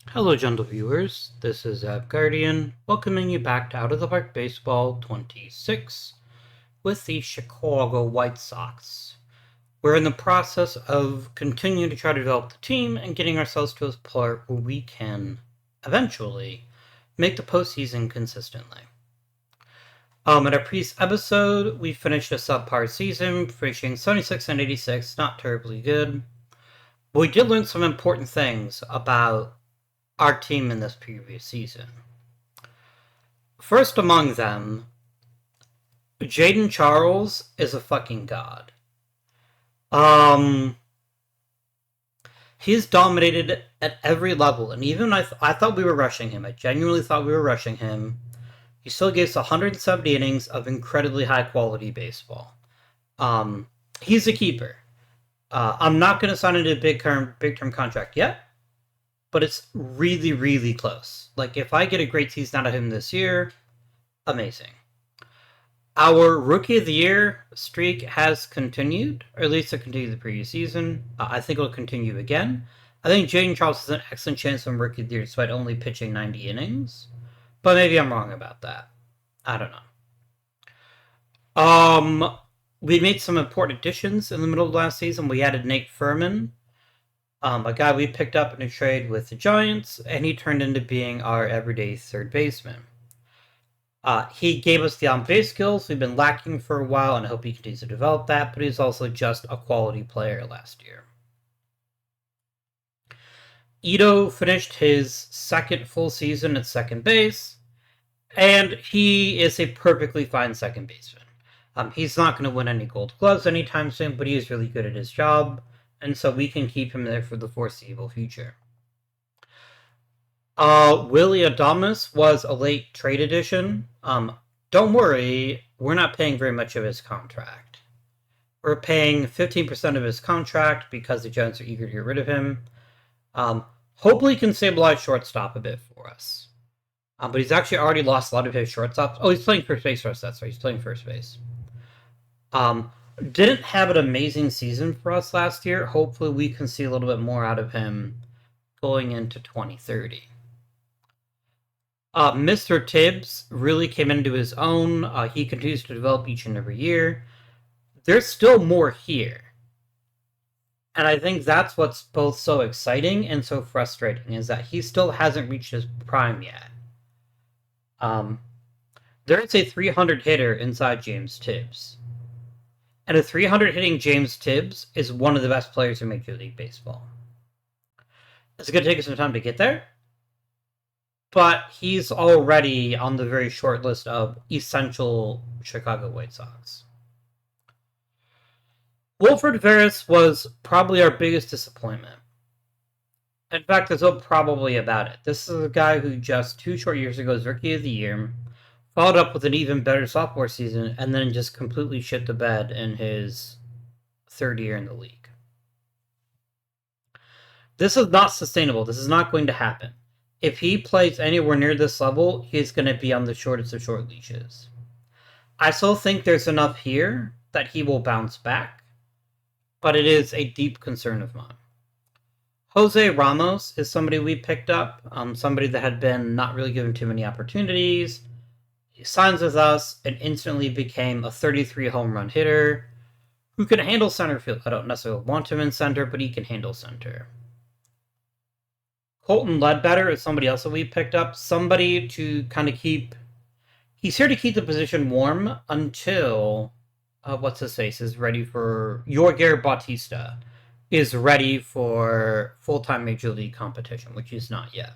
Hello, gentle viewers. This is Guardian, welcoming you back to Out of the Park Baseball 26 with the Chicago White Sox. We're in the process of continuing to try to develop the team and getting ourselves to a part where we can eventually make the postseason consistently. In our previous episode, we finished a subpar season, finishing 76 and 86, not terribly good. But we did learn some important things about our team in this previous season. First among them, Jaden Charles is a fucking god. Um, he's dominated at every level, and even I thought we were rushing him. I genuinely thought we were rushing him. He still gives 170 innings of incredibly high quality baseball. Um, he's a keeper. I'm not going to sign into a big term contract yet, but it's really, really close. Like, if I get a great season out of him this year, amazing. Our Rookie of the Year streak has continued, or at least it continued the previous season. I think it'll continue again. I think Jaden Charles has an excellent chance of Rookie of the Year despite only pitching 90 innings. But maybe I'm wrong about that. I don't know. We made some important additions in the middle of last season. We added Nate Furman, a guy we picked up in a trade with the Giants, and he turned into being our everyday third baseman. He gave us the on-base skills we've been lacking for a while, and I hope he continues to develop that, but he's also just a quality player last year. Ito finished his second full season at second base, and he is a perfectly fine second baseman. He's not going to win any gold gloves anytime soon, but he is really good at his job, and so we can keep him there for the foreseeable future. Willie Adames was a late trade addition. Don't worry, we're not paying very much of his contract. We're paying 15% of his contract because the Giants are eager to get rid of him. Hopefully he can stabilize shortstop a bit for us. But he's actually already lost a lot of his shortstops. Oh, he's playing first base for us, that's right. He's playing first base. Didn't have an amazing season for us last year. Hopefully we can see a little bit more out of him going into 2030. Mr. Tibbs really came into his own. He continues to develop each and every year. There's still more here. And I think that's what's both so exciting and so frustrating, is that he still hasn't reached his prime yet. There is a 300 hitter inside James Tibbs. And a 300 hitting James Tibbs is one of the best players in Major League Baseball. It's going to take us some time to get there, but he's already on the very short list of essential Chicago White Sox. Wilfred Veras was probably our biggest disappointment. In fact, there's no probably about it. This is a guy who just 2 short years ago was Rookie of the Year, followed up with an even better sophomore season, and then just completely shit the bed in his third year in the league. This is not sustainable. This is not going to happen. If he plays anywhere near this level, he's going to be on the shortest of short leashes. I still think there's enough here that he will bounce back, but it is a deep concern of mine. Jose Ramos is somebody we picked up, somebody that had been not really given too many opportunities. He signs with us and instantly became a 33 home run hitter who can handle center field. I don't necessarily want him in center, but he can handle center. Colton Ledbetter is somebody else that we picked up. Somebody to kind of keep... He's here to keep the position warm until... what's-his-face is ready for... Yorger Bautista is ready for full-time Major League competition, which he's not yet.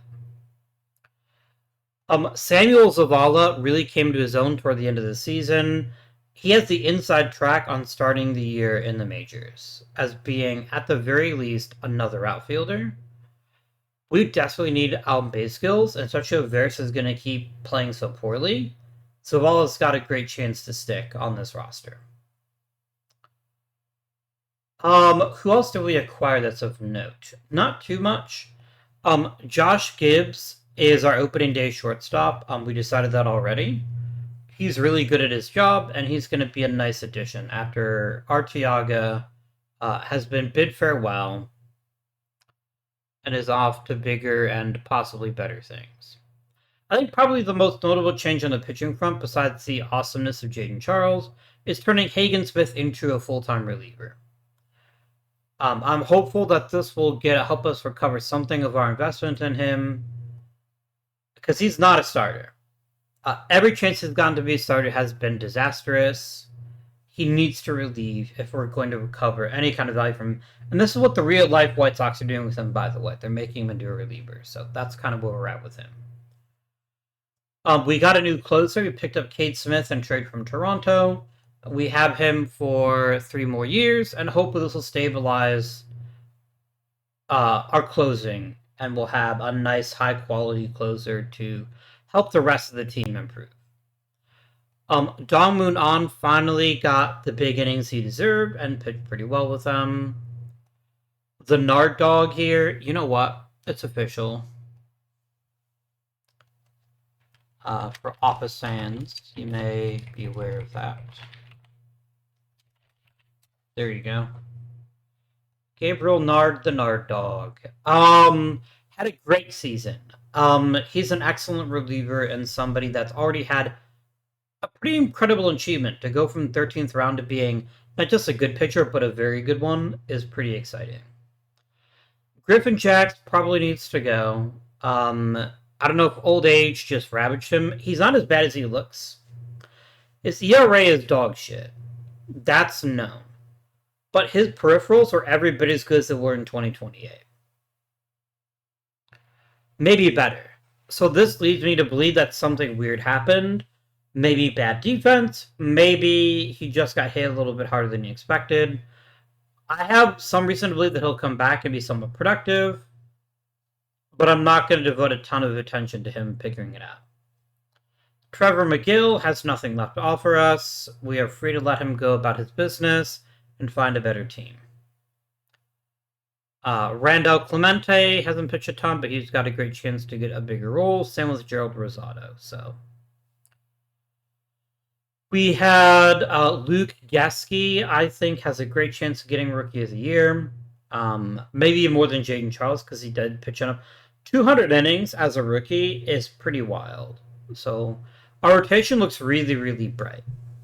Samuel Zavala really came to his own toward the end of the season. He has the inside track on starting the year in the majors, as being, at the very least, another outfielder. We desperately need on-base skills, and especially if Veras is going to keep playing so poorly. Zavala's got a great chance to stick on this roster. Who else did we acquire that's of note? Not too much. Josh Gibbs is our opening day shortstop. We decided that already. He's really good at his job, and he's going to be a nice addition after Arteaga has been bid farewell. and is off to bigger and possibly better things. I think probably the most notable change on the pitching front, besides the awesomeness of Jaden Charles, is turning Hagen Smith into a full-time reliever. I'm hopeful that this will help us recover something of our investment in him, because he's not a starter. Every chance he's gotten to be a starter has been disastrous. He needs to relieve if we're going to recover any kind of value from him. And this is what the real life White Sox are doing with him, by the way. They're making him into a reliever. So that's kind of where we're at with him. We got a new closer. We picked up Cade Smith and trade from Toronto. We have him for 3 more years, and hopefully this will stabilize our closing, and we'll have a nice, high-quality closer to help the rest of the team improve. Dong Moon An finally got the big innings he deserved and pitched pretty well with them. The Nard Dog here, you know what? It's official. For Office fans, you may be aware of that. There you go. Gabriel Nard, the Nard Dog. Had a great season. He's an excellent reliever and somebody that's already had a pretty incredible achievement. To go from 13th round to being not just a good pitcher, but a very good one is pretty exciting. Griffin Jacks probably needs to go. I don't know if old age just ravaged him. He's not as bad as he looks. His ERA is dog shit. That's known. But his peripherals are every bit as good as they were in 2028. Maybe better. So this leads me to believe that something weird happened. Maybe bad defense. Maybe he just got hit a little bit harder than he expected. I have some reason to believe that he'll come back and be somewhat productive, but I'm not going to devote a ton of attention to him figuring it out. Trevor McGill has nothing left to offer us. We are free to let him go about his business and find a better team. Randall Clemente hasn't pitched a ton, but he's got a great chance to get a bigger role. Same with Gerald Rosado. So we had Luke Gasky, I think, has a great chance of getting Rookie of the Year. Maybe more than Jaden Charles, because he did pitch enough. 200 innings as a rookie is pretty wild. So our rotation looks really, really bright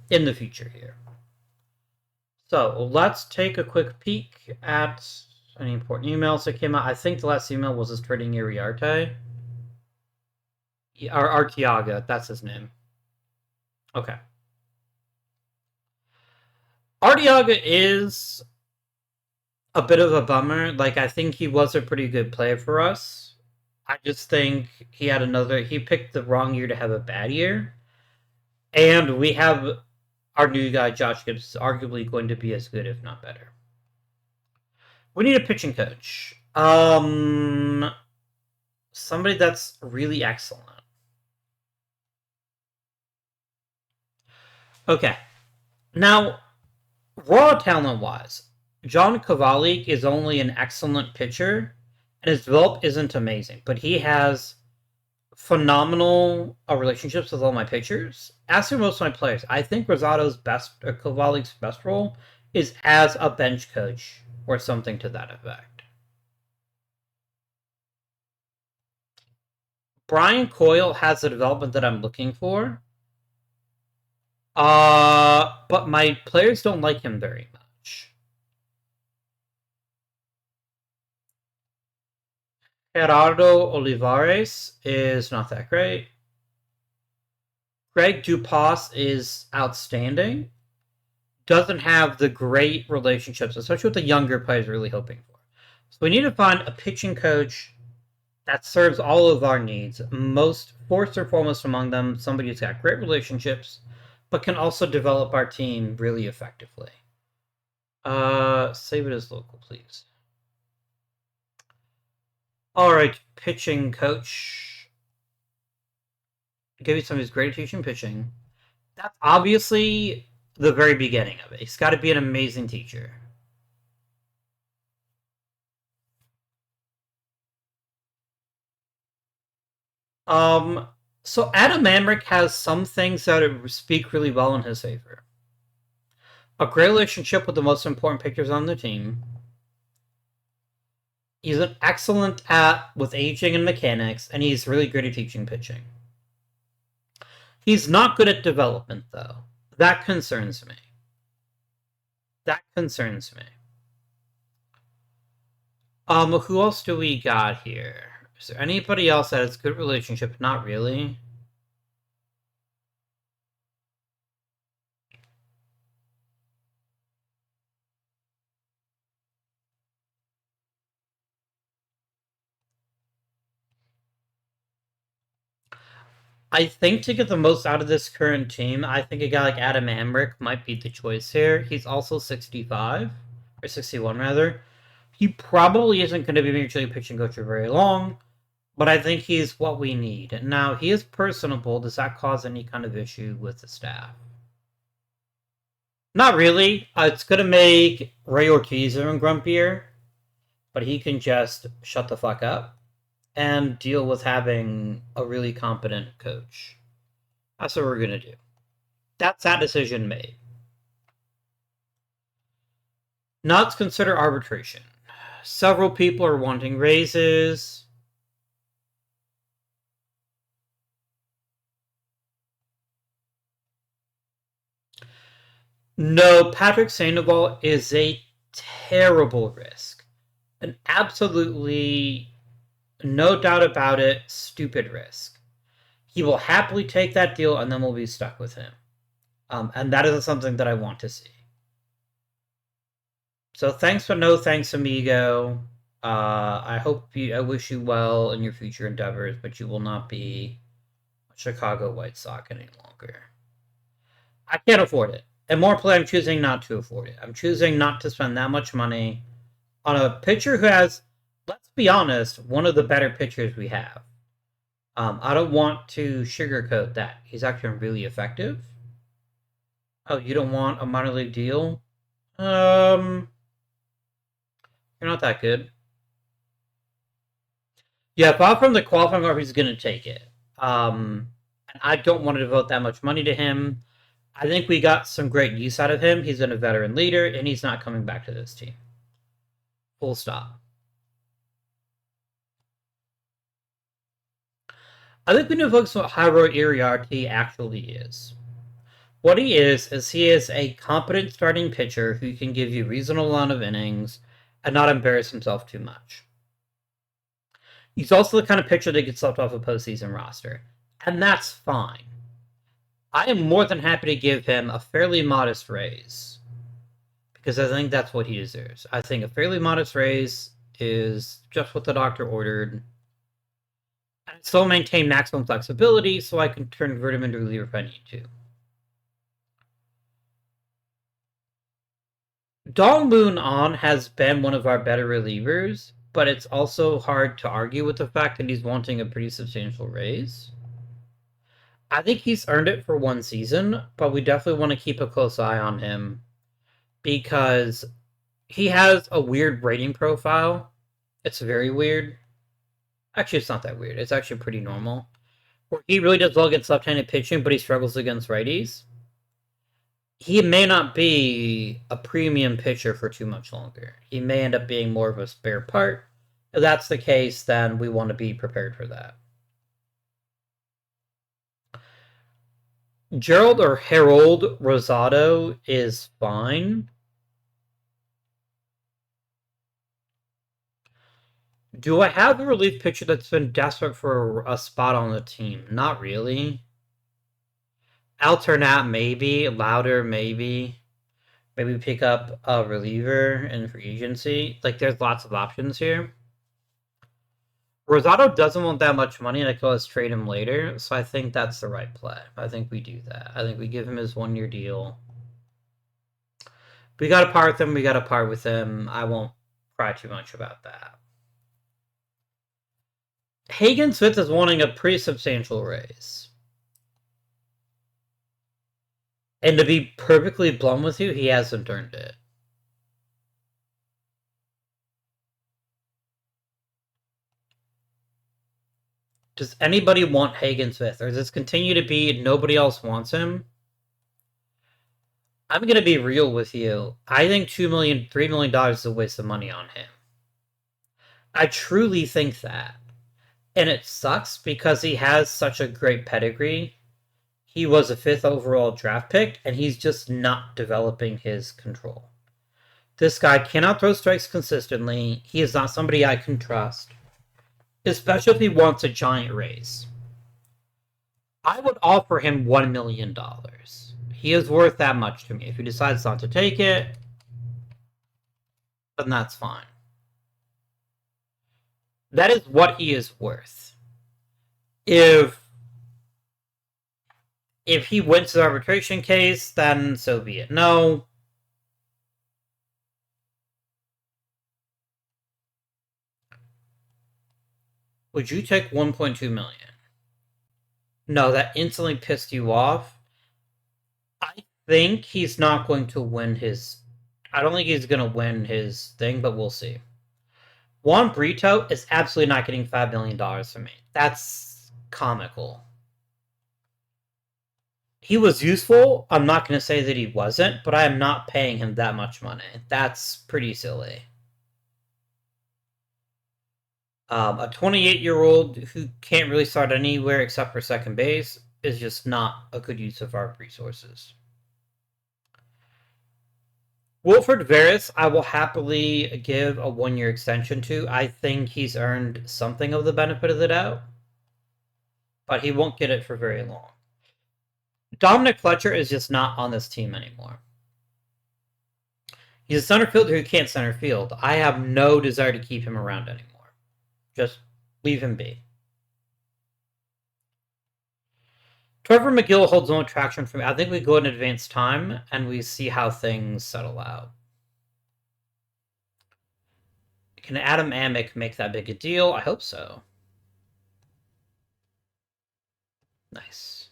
in the future here. So let's take a quick peek at any important emails that came out. I think the last email was his trading Iriarte. Or Arteaga, that's his name. Okay. Arteaga is a bit of a bummer. Like, I think he was a pretty good player for us. I just think he picked the wrong year to have a bad year. And we have our new guy, Josh Gibbs, is arguably going to be as good, if not better. We need a pitching coach. Somebody that's really excellent. Okay. Now, raw talent-wise, John Kovalik is only an excellent pitcher, and his develop isn't amazing, but he has phenomenal relationships with all my pitchers. As for most of my players, I think Kovalik's best role is as a bench coach or something to that effect. Brian Coyle has the development that I'm looking for. But my players don't like him very much. Gerardo Olivares is not that great. Greg Dupas is outstanding. Doesn't have the great relationships, especially with the younger players really hoping for. So we need to find a pitching coach that serves all of our needs. First and foremost among them, somebody who's got great relationships, but can also develop our team really effectively. Save it as local, please. Alright, pitching coach. Give you some of his great teaching pitching. That's obviously the very beginning of it. He's got to be an amazing teacher. So Adam Amrick has some things that speak really well in his favor. A great relationship with the most important pitchers on the team. He's an excellent at with aging and mechanics, and he's really good at teaching pitching. He's not good at development, though. That concerns me. That concerns me. Who else do we got here? Is there anybody else that has good relationship? Not really. I think to get the most out of this current team, I think a guy like Adam Amrick might be the choice here. He's also 65, or 61 rather. He probably isn't going to be Major League pitching coach for very long, but I think he's what we need. Now, he is personable. Does that cause any kind of issue with the staff? Not really. It's going to make Ray Ortiz even grumpier, but he can just shut the fuck up and deal with having a really competent coach. That's what we're going to do. That's that decision made. Now let's consider arbitration. Several people are wanting raises. No, Patrick Sandoval is a terrible risk. An absolutely, no doubt about it, stupid risk. He will happily take that deal, and then we'll be stuck with him. And that is something that I want to see. So thanks, but no thanks, amigo. I wish you well in your future endeavors, but you will not be a Chicago White Sox any longer. I can't afford it. And more importantly, I'm choosing not to afford it. I'm choosing not to spend that much money on a pitcher who has, let's be honest, one of the better pitchers we have. I don't want to sugarcoat that. He's actually really effective. Oh, you don't want a minor league deal? You're not that good. Yeah, apart from the qualifying offer, he's going to take it. And I don't want to devote that much money to him. I think we got some great use out of him. He's been a veteran leader, and he's not coming back to this team. Full stop. I think we need to focus on what Jairo Iriarte actually is. What he is he is a competent starting pitcher who can give you a reasonable amount of innings and not embarrass himself too much. He's also the kind of pitcher that gets left off a postseason roster, and that's fine. I am more than happy to give him a fairly modest raise because I think that's what he deserves. I think a fairly modest raise is just what the doctor ordered. And still maintain maximum flexibility so I can convert him into a reliever if I need to. Dong Moon On has been one of our better relievers, but it's also hard to argue with the fact that he's wanting a pretty substantial raise. I think he's earned it for one season, but we definitely want to keep a close eye on him because he has a weird rating profile. It's very weird. Actually, it's not that weird. It's actually pretty normal. Where he really does well against left-handed pitching, but he struggles against righties. He may not be a premium pitcher for too much longer. He may end up being more of a spare part. If that's the case, then we want to be prepared for that. Gerald or Harold Rosado is fine. Do I have a relief pitcher that's been desperate for a spot on the team? Not really. Alternate, maybe. Louder, maybe. Maybe pick up a reliever in free agency. Like, there's lots of options here. Rosado doesn't want that much money, and I could always trade him later, so I think that's the right play. I think we do that. I think we give him his one-year deal. We got to part with him. We got to part with him. I won't cry too much about that. Hagen Smith is wanting a pretty substantial raise. And to be perfectly blunt with you, he hasn't earned it. Does anybody want Hagen Smith? Or does this continue to be nobody else wants him? I'm going to be real with you. I think $3 million is a waste of money on him. I truly think that. And it sucks because he has such a great pedigree. He was a fifth overall draft pick, and he's just not developing his control. This guy cannot throw strikes consistently. He is not somebody I can trust, especially if he wants a giant raise. I would offer him $1 million. He is worth that much to me. If he decides not to take it, then that's fine. That is what he is worth. If he wins the arbitration case, then so be it. No. Would you take 1.2 million? No, that instantly pissed you off. I think he's not going to win his. I don't think he's going to win his thing, but we'll see. Juan Brito is absolutely not getting $5 million from me. That's comical. He was useful. I'm not going to say that he wasn't, but I am not paying him that much money. That's pretty silly. A 28-year-old who can't really start anywhere except for second base is just not a good use of our resources. Wilfred Veras, I will happily give a 1-year extension to. I think he's earned something of the benefit of the doubt, but he won't get it for very long. Dominic Fletcher is just not on this team anymore. He's a center fielder who can't center field. I have no desire to keep him around anymore. Just leave him be. Trevor McGill holds no attraction for me. I think we go in advanced time and we see how things settle out. Can Adam Amick make that big a deal? I hope so. Nice.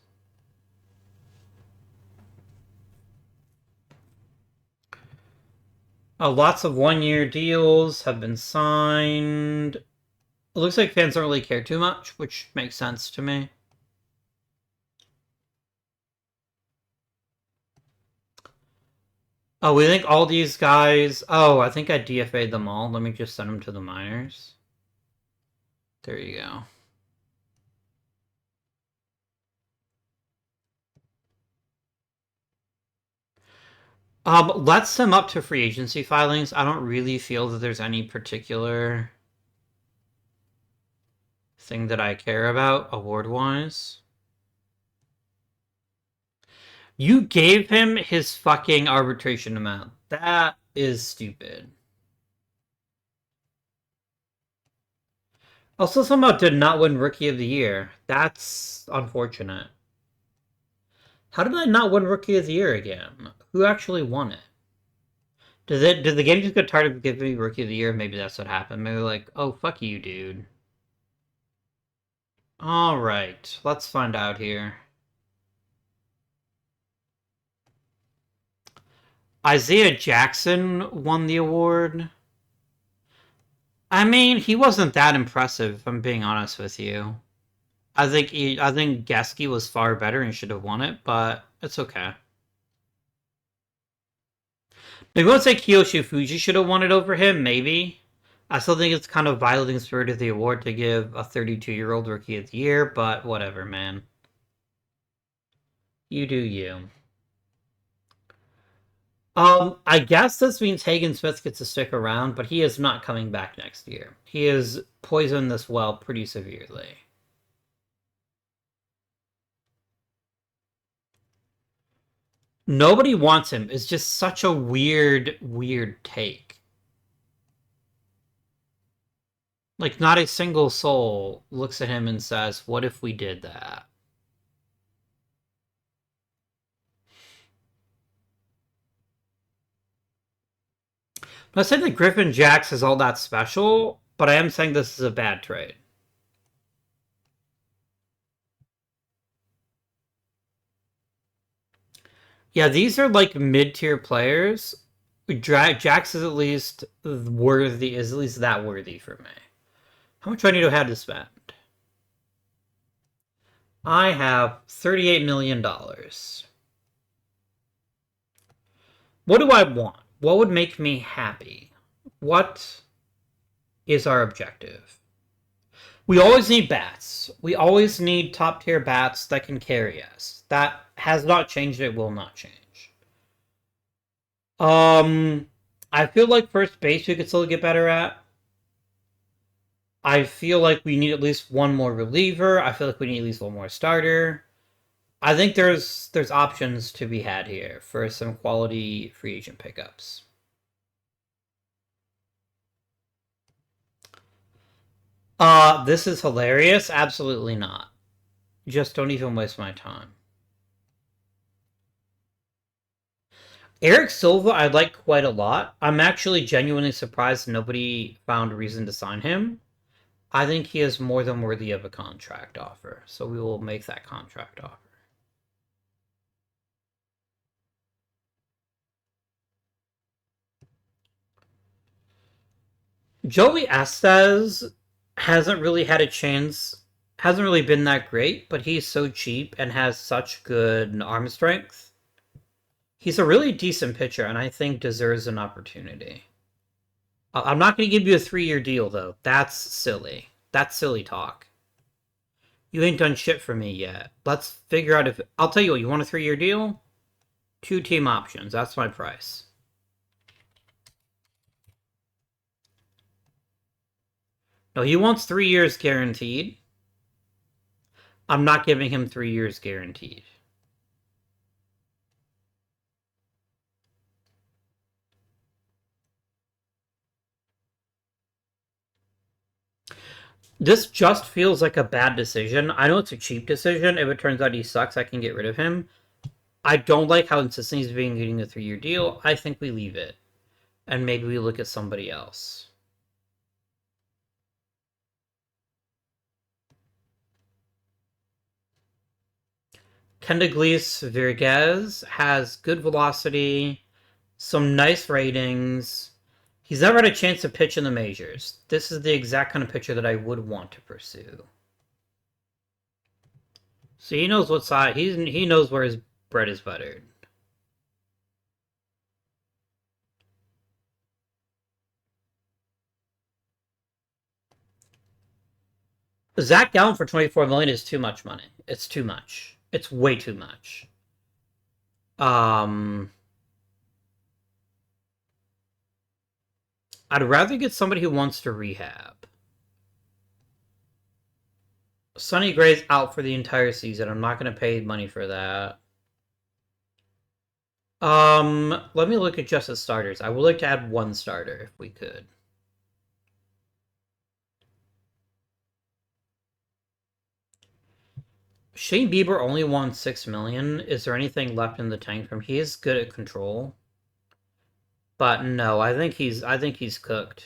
Lots of 1-year deals have been signed. It looks like fans don't really care too much, which makes sense to me. Oh, we think all these guys... Oh, I think I DFA'd them all. Let me just send them to the minors. There you go. Let's sum up to free agency filings. I don't really feel that there's any particular thing that I care about award-wise. You gave him his fucking arbitration amount. That is stupid. Also, somehow did not win Rookie of the Year. That's unfortunate. How did I not win Rookie of the Year again? Who actually won it? Did the game just get tired of giving me Rookie of the Year? Maybe that's what happened. Maybe like, oh, fuck you, dude. Alright, let's find out here. Isaiah Jackson won the award. I mean, he wasn't that impressive, if I'm being honest with you. I think Geske was far better and should have won it, but it's okay. Maybe let's say Kiyoshi Fuji should have won it over him, maybe. I still think it's kind of violating the spirit of the award to give a 32-year-old Rookie of the Year, but whatever, man. You do you. I guess this means Hagen Smith gets to stick around, but he is not coming back next year. He has poisoned this well pretty severely. Nobody wants him. It's just such a weird take. Like, not a single soul looks at him and says, what if we did that? I'm not saying that Griffin Jax is all that special, but I am saying this is a bad trade. Yeah, these are like mid-tier players. Jax is at least worthy, is at least that worthy for me. How much do I need to have to spend? I have $38 million. What do I want? What would make me happy? What is our objective. We always need bats. We always need top tier bats that can carry us. That has not changed. It will not change. I feel like first base we could still get better at. I feel like we need at least one more reliever. I feel like we need at least one more starter. I think there's options to be had here for some quality free agent pickups. This is hilarious. Absolutely not. Just don't even waste my time. Eric Silva, I like quite a lot. I'm actually genuinely surprised nobody found a reason to sign him. I think he is more than worthy of a contract offer, so we will make that contract offer. Joey Estes hasn't really had a chance, hasn't really been that great, but he's so cheap and has such good arm strength. He's a really decent pitcher, and I think deserves an opportunity. I'm not going to give you a 3-year deal, though. That's silly. That's silly talk. You ain't done shit for me yet. Let's figure out if... I'll tell you what, you want a 3-year deal? 2 team options. That's my price. No, he wants 3 years guaranteed. I'm not giving him 3 years guaranteed. This just feels like a bad decision. I know it's a cheap decision. If it turns out he sucks, I can get rid of him. I don't like how insistent he's being getting a 3-year deal. I think we leave it. And maybe we look at somebody else. Kendaglice Virguez has good velocity, some nice ratings. He's never had a chance to pitch in the majors. This is the exact kind of pitcher that I would want to pursue. So he knows what side, he knows where his bread is buttered. Zach Gallen for $24 million is too much money. It's too much. It's way too much. I'd rather get somebody who wants to rehab. Sonny Gray's out for the entire season. I'm not going to pay money for that. Let me look at just the starters. I would like to add one starter if we could. Shane Bieber only won $6 million. Is there anything left in the tank from him? He is good at control. But no, I think he's cooked.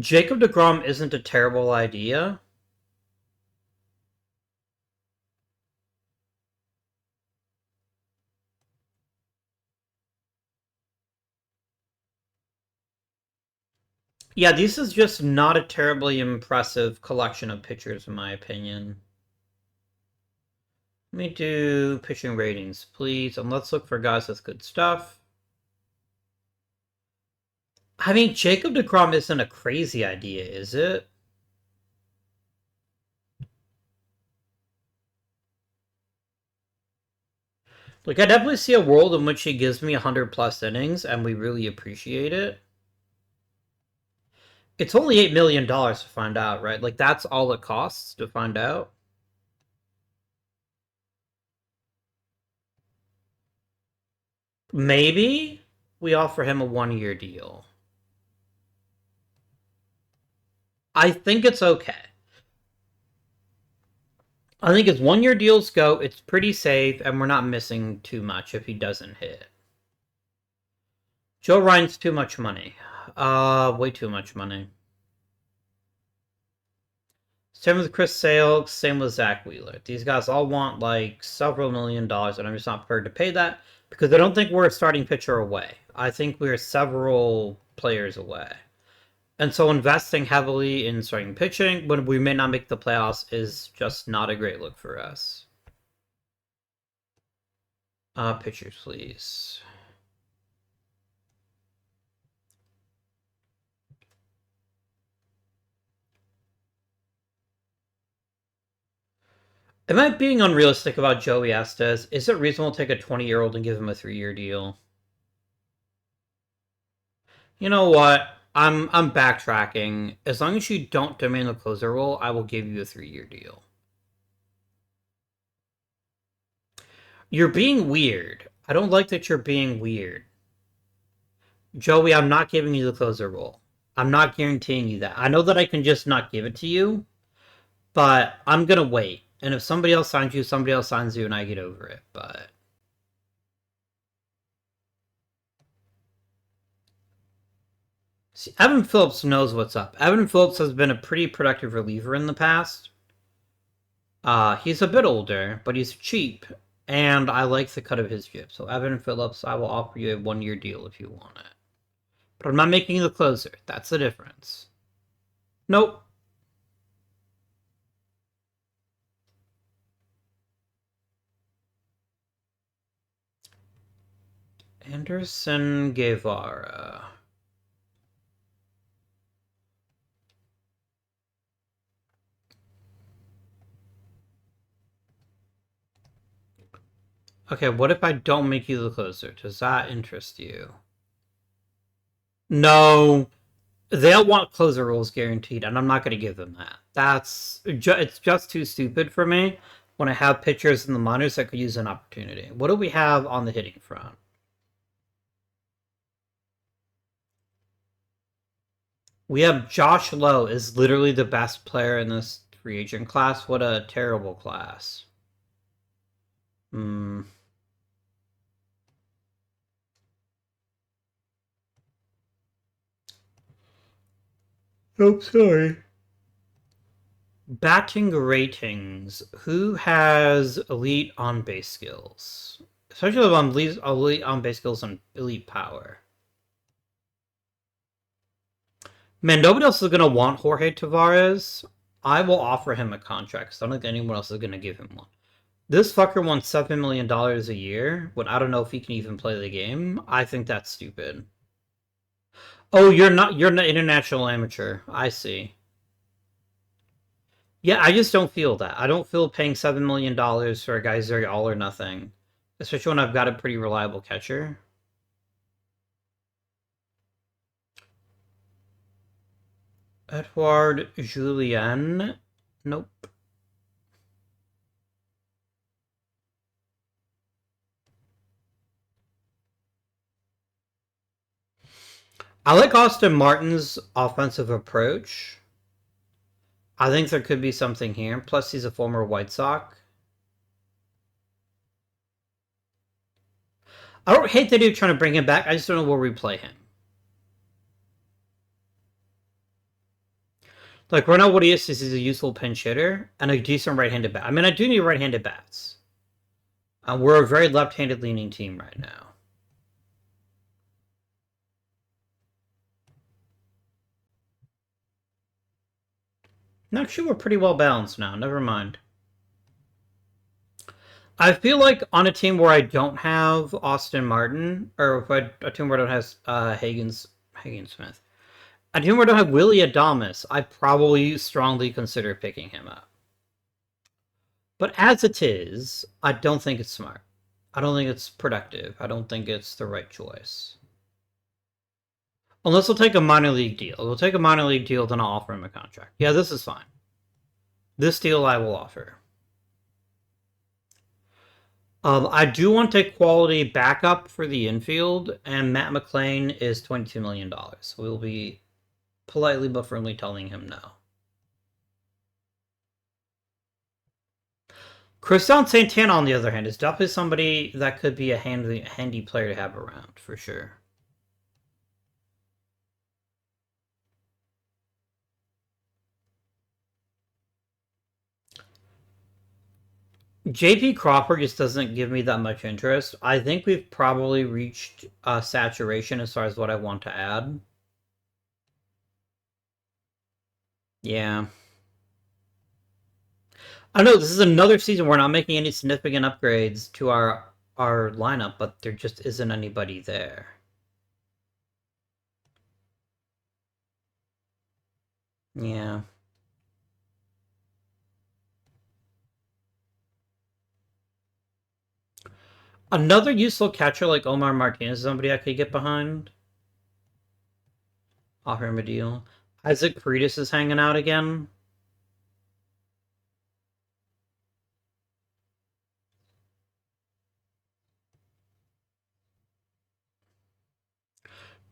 Jacob deGrom isn't a terrible idea. Yeah, this is just not a terribly impressive collection of pitchers, in my opinion. Let me do pitching ratings, please, and let's look for guys with good stuff. I mean, Jacob deGrom isn't a crazy idea, is it? Like, I definitely see a world in which he gives me 100+ innings, and we really appreciate it. It's only $8 million to find out, right? Like, that's all it costs to find out. Maybe we offer him a 1-year deal. I think it's okay. I think as 1-year deals go, it's pretty safe, and we're not missing too much if he doesn't hit. Joe Ryan's too much money. Way too much money. Same with Chris Sale, same with Zach Wheeler. These guys all want like several $1 million, and I'm just not prepared to pay that because I don't think we're a starting pitcher away. I think we're several players away. And so investing heavily in starting pitching when we may not make the playoffs is just not a great look for us. Pitchers, please. Am I being unrealistic about Joey Estes? Is it reasonable to take a 20-year-old and give him a 3-year deal? You know what? I'm backtracking. As long as you don't demand the closer role, I will give you a 3-year deal. You're being weird. I don't like that you're being weird. Joey, I'm not giving you the closer role. I'm not guaranteeing you that. I know that I can just not give it to you, but I'm gonna wait. And if somebody else signs you, somebody else signs you, and I get over it. But see, Evan Phillips knows what's up. Evan Phillips has been a pretty productive reliever in the past. He's a bit older, but he's cheap, and I like the cut of his jib. So Evan Phillips, I will offer you a 1-year deal if you want it. But I'm not making you the closer. That's the difference. Nope. Anderson Guevara. Okay, what if I don't make you the closer? Does that interest you? No. They'll want closer roles guaranteed, and I'm not going to give them that. It's just too stupid for me when I have pitchers in the minors that could use an opportunity. What do we have on the hitting front? We have Josh Lowe is literally the best player in this free agent class. What a terrible class. Hmm. Oh, sorry. Batting ratings. Who has elite on base skills? Especially on elite on base skills and elite power. Man, nobody else is going to want Jorge Tavares. I will offer him a contract because I don't think anyone else is going to give him one. This fucker wants $7 million a year when I don't know if he can even play the game. I think that's stupid. Oh, you're an international amateur. I see. Yeah, I just don't feel that. I don't feel paying $7 million for a guy who's very all or nothing. Especially when I've got a pretty reliable catcher. Edouard Julien. Nope. I like Austin Martin's offensive approach. I think there could be something here. Plus, he's a former White Sox. I don't hate that you're trying to bring him back. I just don't know where we play him. Like, right now, what he is he's a useful pinch hitter and a decent right-handed bat. I mean, I do need right-handed bats. We're a very left-handed leaning team right now. Actually, we're pretty well balanced now. Never mind. I feel like on a team where I don't have Austin Martin, or a team where I don't have Hagen Smith, a team where I don't have Willie Adames, I probably strongly consider picking him up. But as it is, I don't think it's smart. I don't think it's productive. I don't think it's the right choice. Unless we'll take a minor league deal. We'll take a minor league deal, then I'll offer him a contract. Yeah, this is fine. This deal I will offer. I do want a quality backup for the infield, and Matt McClain is $22 million. We will be politely but firmly telling him no. Cristian Santana, on the other hand, is definitely somebody that could be a handy player to have around, for sure. JP Crawford just doesn't give me that much interest. I think we've probably reached saturation as far as what I want to add. Yeah. I know this is another season we're not making any significant upgrades to our lineup, but there just isn't anybody there. Yeah. Another useful catcher like Omar Martinez is somebody I could get behind. Offer him a deal. Isaac Paredes is hanging out again.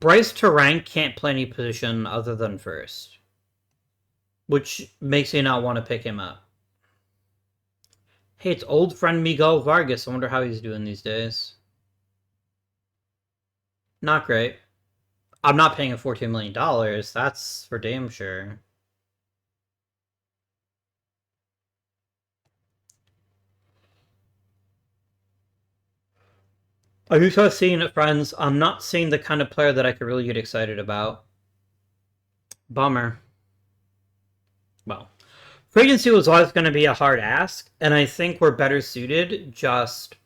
Bryce Terang can't play any position other than first, which makes me not want to pick him up. Hey, it's old friend Miguel Vargas. I wonder how he's doing these days. Not great. I'm not paying him $14 million. That's for damn sure. Are you start seeing it, friends? I'm not seeing the kind of player that I could really get excited about. Bummer. Well, free agency was always going to be a hard ask, and I think we're better suited just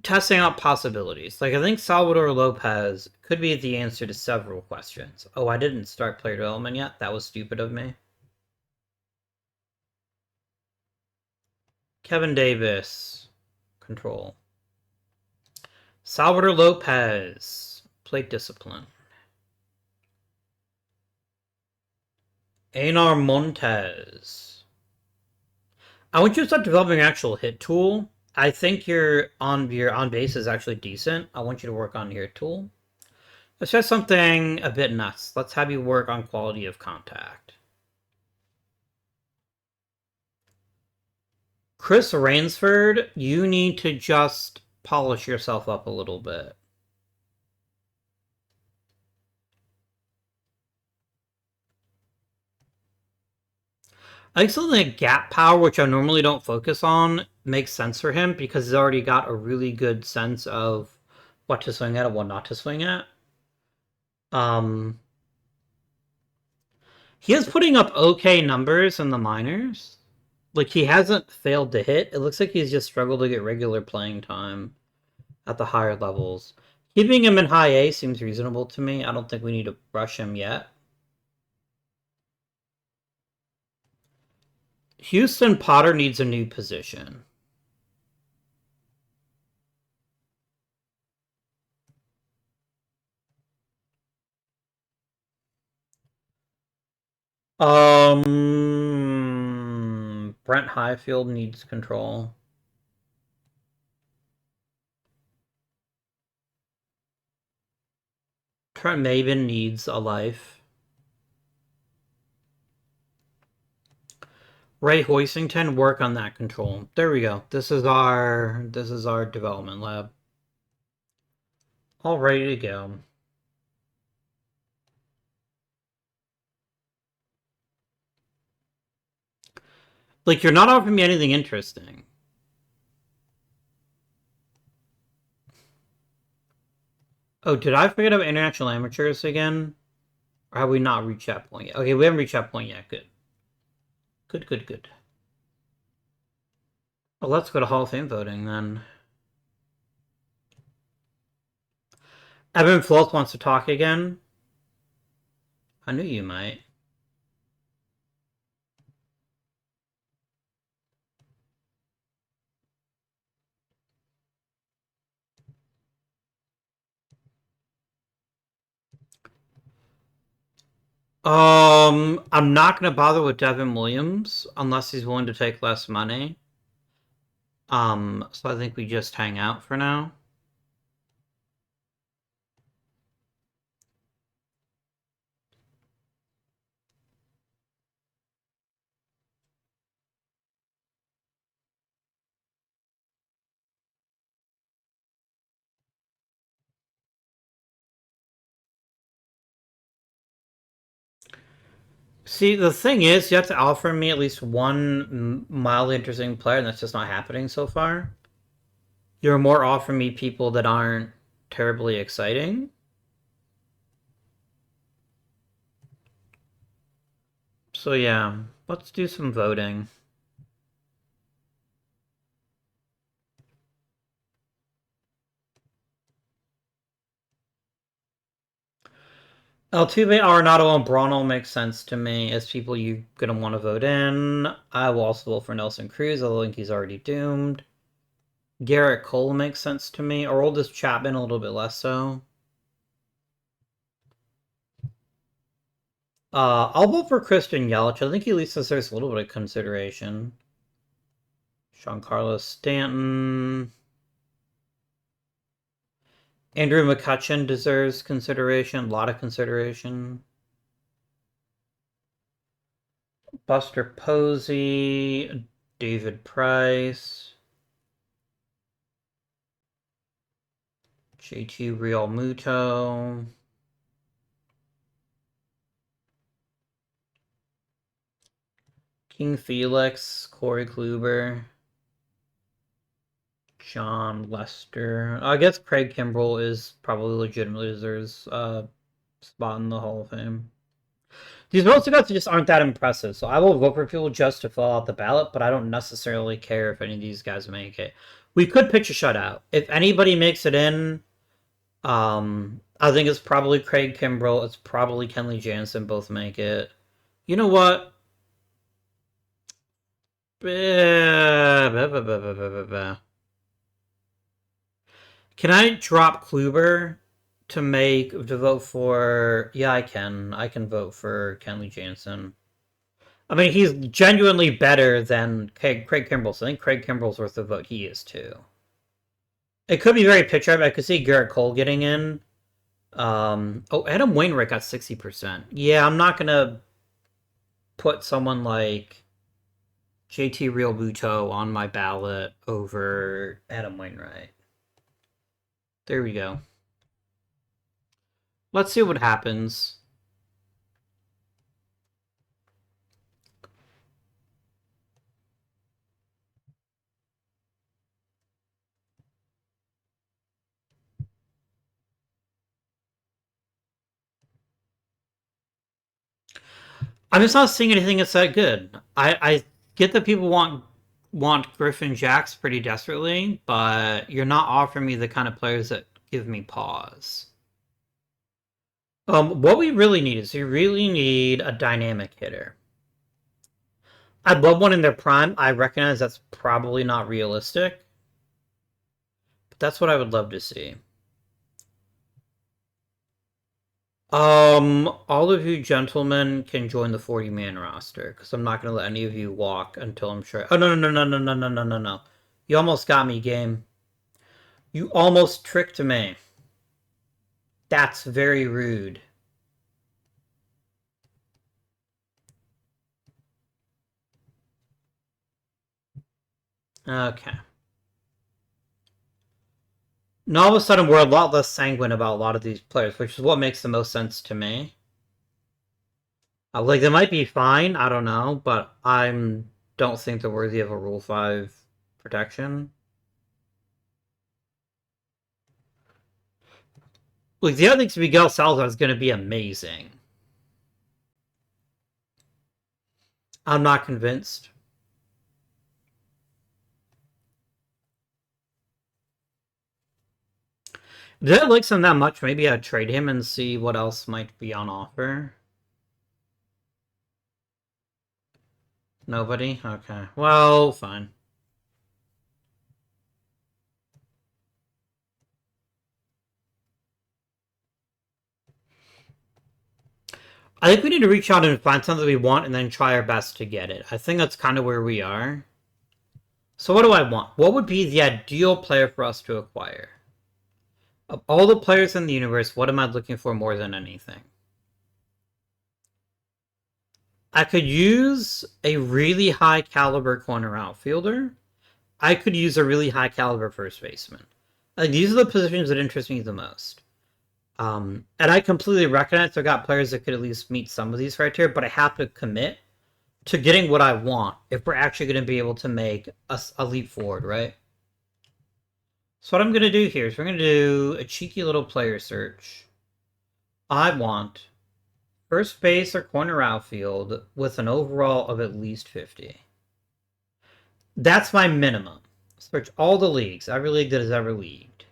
testing out possibilities. Like, I think Salvador Lopez could be the answer to several questions. Oh, I didn't start player development yet. That was stupid of me. Kevin Davis. Control. Salvador Lopez. Plate discipline. Einar Montes. I want you to start developing an actual hit tool. I think your on base is actually decent. I want you to work on your tool. Let's try something a bit nuts. Let's have you work on quality of contact. Chris Rainsford, you need to just polish yourself up a little bit. I think something like gap power, which I normally don't focus on, makes sense for him because he's already got a really good sense of what to swing at and what not to swing at. Um, he is putting up okay numbers in the minors. Like, he hasn't failed to hit. It looks like he's just struggled to get regular playing time at the higher levels. Keeping him in high A seems reasonable to me. I don't think we need to rush him yet. Houston Potter needs a new position. Brent Highfield needs control. Trent Maven needs a life. Ray Hoisington, work on that control. There we go. This is our development lab. All ready to go. Like, you're not offering me anything interesting. Oh, did I forget about international amateurs again? Or have we not reached that point yet? Okay, we haven't reached that point yet. Good. Good, good, good. Well, let's go to Hall of Fame voting then. Evan Floth wants to talk again. I knew you might. I'm not gonna bother with Devin Williams unless he's willing to take less money. So I think we just hang out for now. See, the thing is, you have to offer me at least one mildly interesting player, and that's just not happening so far. You're more offering me people that aren't terribly exciting. So yeah, let's do some voting. Altuve, Arenado, and Bronal makes sense to me as people you're gonna want to vote in. I will also vote for Nelson Cruz, although I think he's already doomed. Garrett Cole makes sense to me. Or oldest Chapman, a little bit less so. I'll vote for Christian Yelich. I think he at least deserves a little bit of consideration. Sean Carlos Stanton. Andrew McCutchen deserves consideration, a lot of consideration. Buster Posey, David Price, JT Realmuto, King Felix, Corey Kluber, John Lester. I guess Craig Kimbrell is probably legitimately deserves a spot in the Hall of Fame. These votes just aren't that impressive, so I will vote for people just to fill out the ballot, but I don't necessarily care if any of these guys make it. We could pitch a shutout. If anybody makes it in, I think it's probably Craig Kimbrell, it's probably Kenley Jansen, both make it. You know what? Can I drop Kluber to vote for? Yeah, I can. I can vote for Kenley Jansen. I mean, he's genuinely better than Craig Kimbrell. So I think Craig Kimbrell's worth the vote. He is too. It could be very picture. I could see Garrett Cole getting in. Oh, Adam Wainwright got 60%. Yeah, I'm not gonna put someone like JT Realmuto on my ballot over Adam Wainwright. There we go. Let's see what happens. I'm just not seeing anything that's that good. I get that people want Griffin Jacks pretty desperately, but you're not offering me the kind of players that give me pause. What we really need is we really need a dynamic hitter. I'd love one in their prime. I recognize that's probably not realistic, but that's what I would love to see. All of you gentlemen can join the 40-man roster, because I'm not going to let any of you walk until I'm sure. Oh, no, no, no, no, no, no, no, no, no. You almost got me, game. You almost tricked me. That's very rude. Okay. Now all of a sudden we're a lot less sanguine about a lot of these players, which is what makes the most sense to me. Like, they might be fine, I don't know, but I don't think they're worthy of a Rule 5 protection. Like, the other thing to Miguel Salazar is going to be amazing. I'm not convinced. Did I like him that much? Maybe I'd trade him and see what else might be on offer. Nobody? Okay. Well, fine. I think we need to reach out and find something we want and then try our best to get it. I think that's kind of where we are. So what do I want? What would be the ideal player for us to acquire? Of all the players in the universe, what am I looking for more than anything? I could use a really high caliber corner outfielder. I could use a really high caliber first baseman. Like, these are the positions that interest me the most. And I completely recognize I've got players that could at least meet some of these criteria, but I have to commit to getting what I want if we're actually going to be able to make a leap forward, right? So what I'm going to do here is we're going to do a cheeky little player search. I want First base or corner outfield with an overall of at least 50. That's my minimum. Search all the leagues, every league that has ever leagued.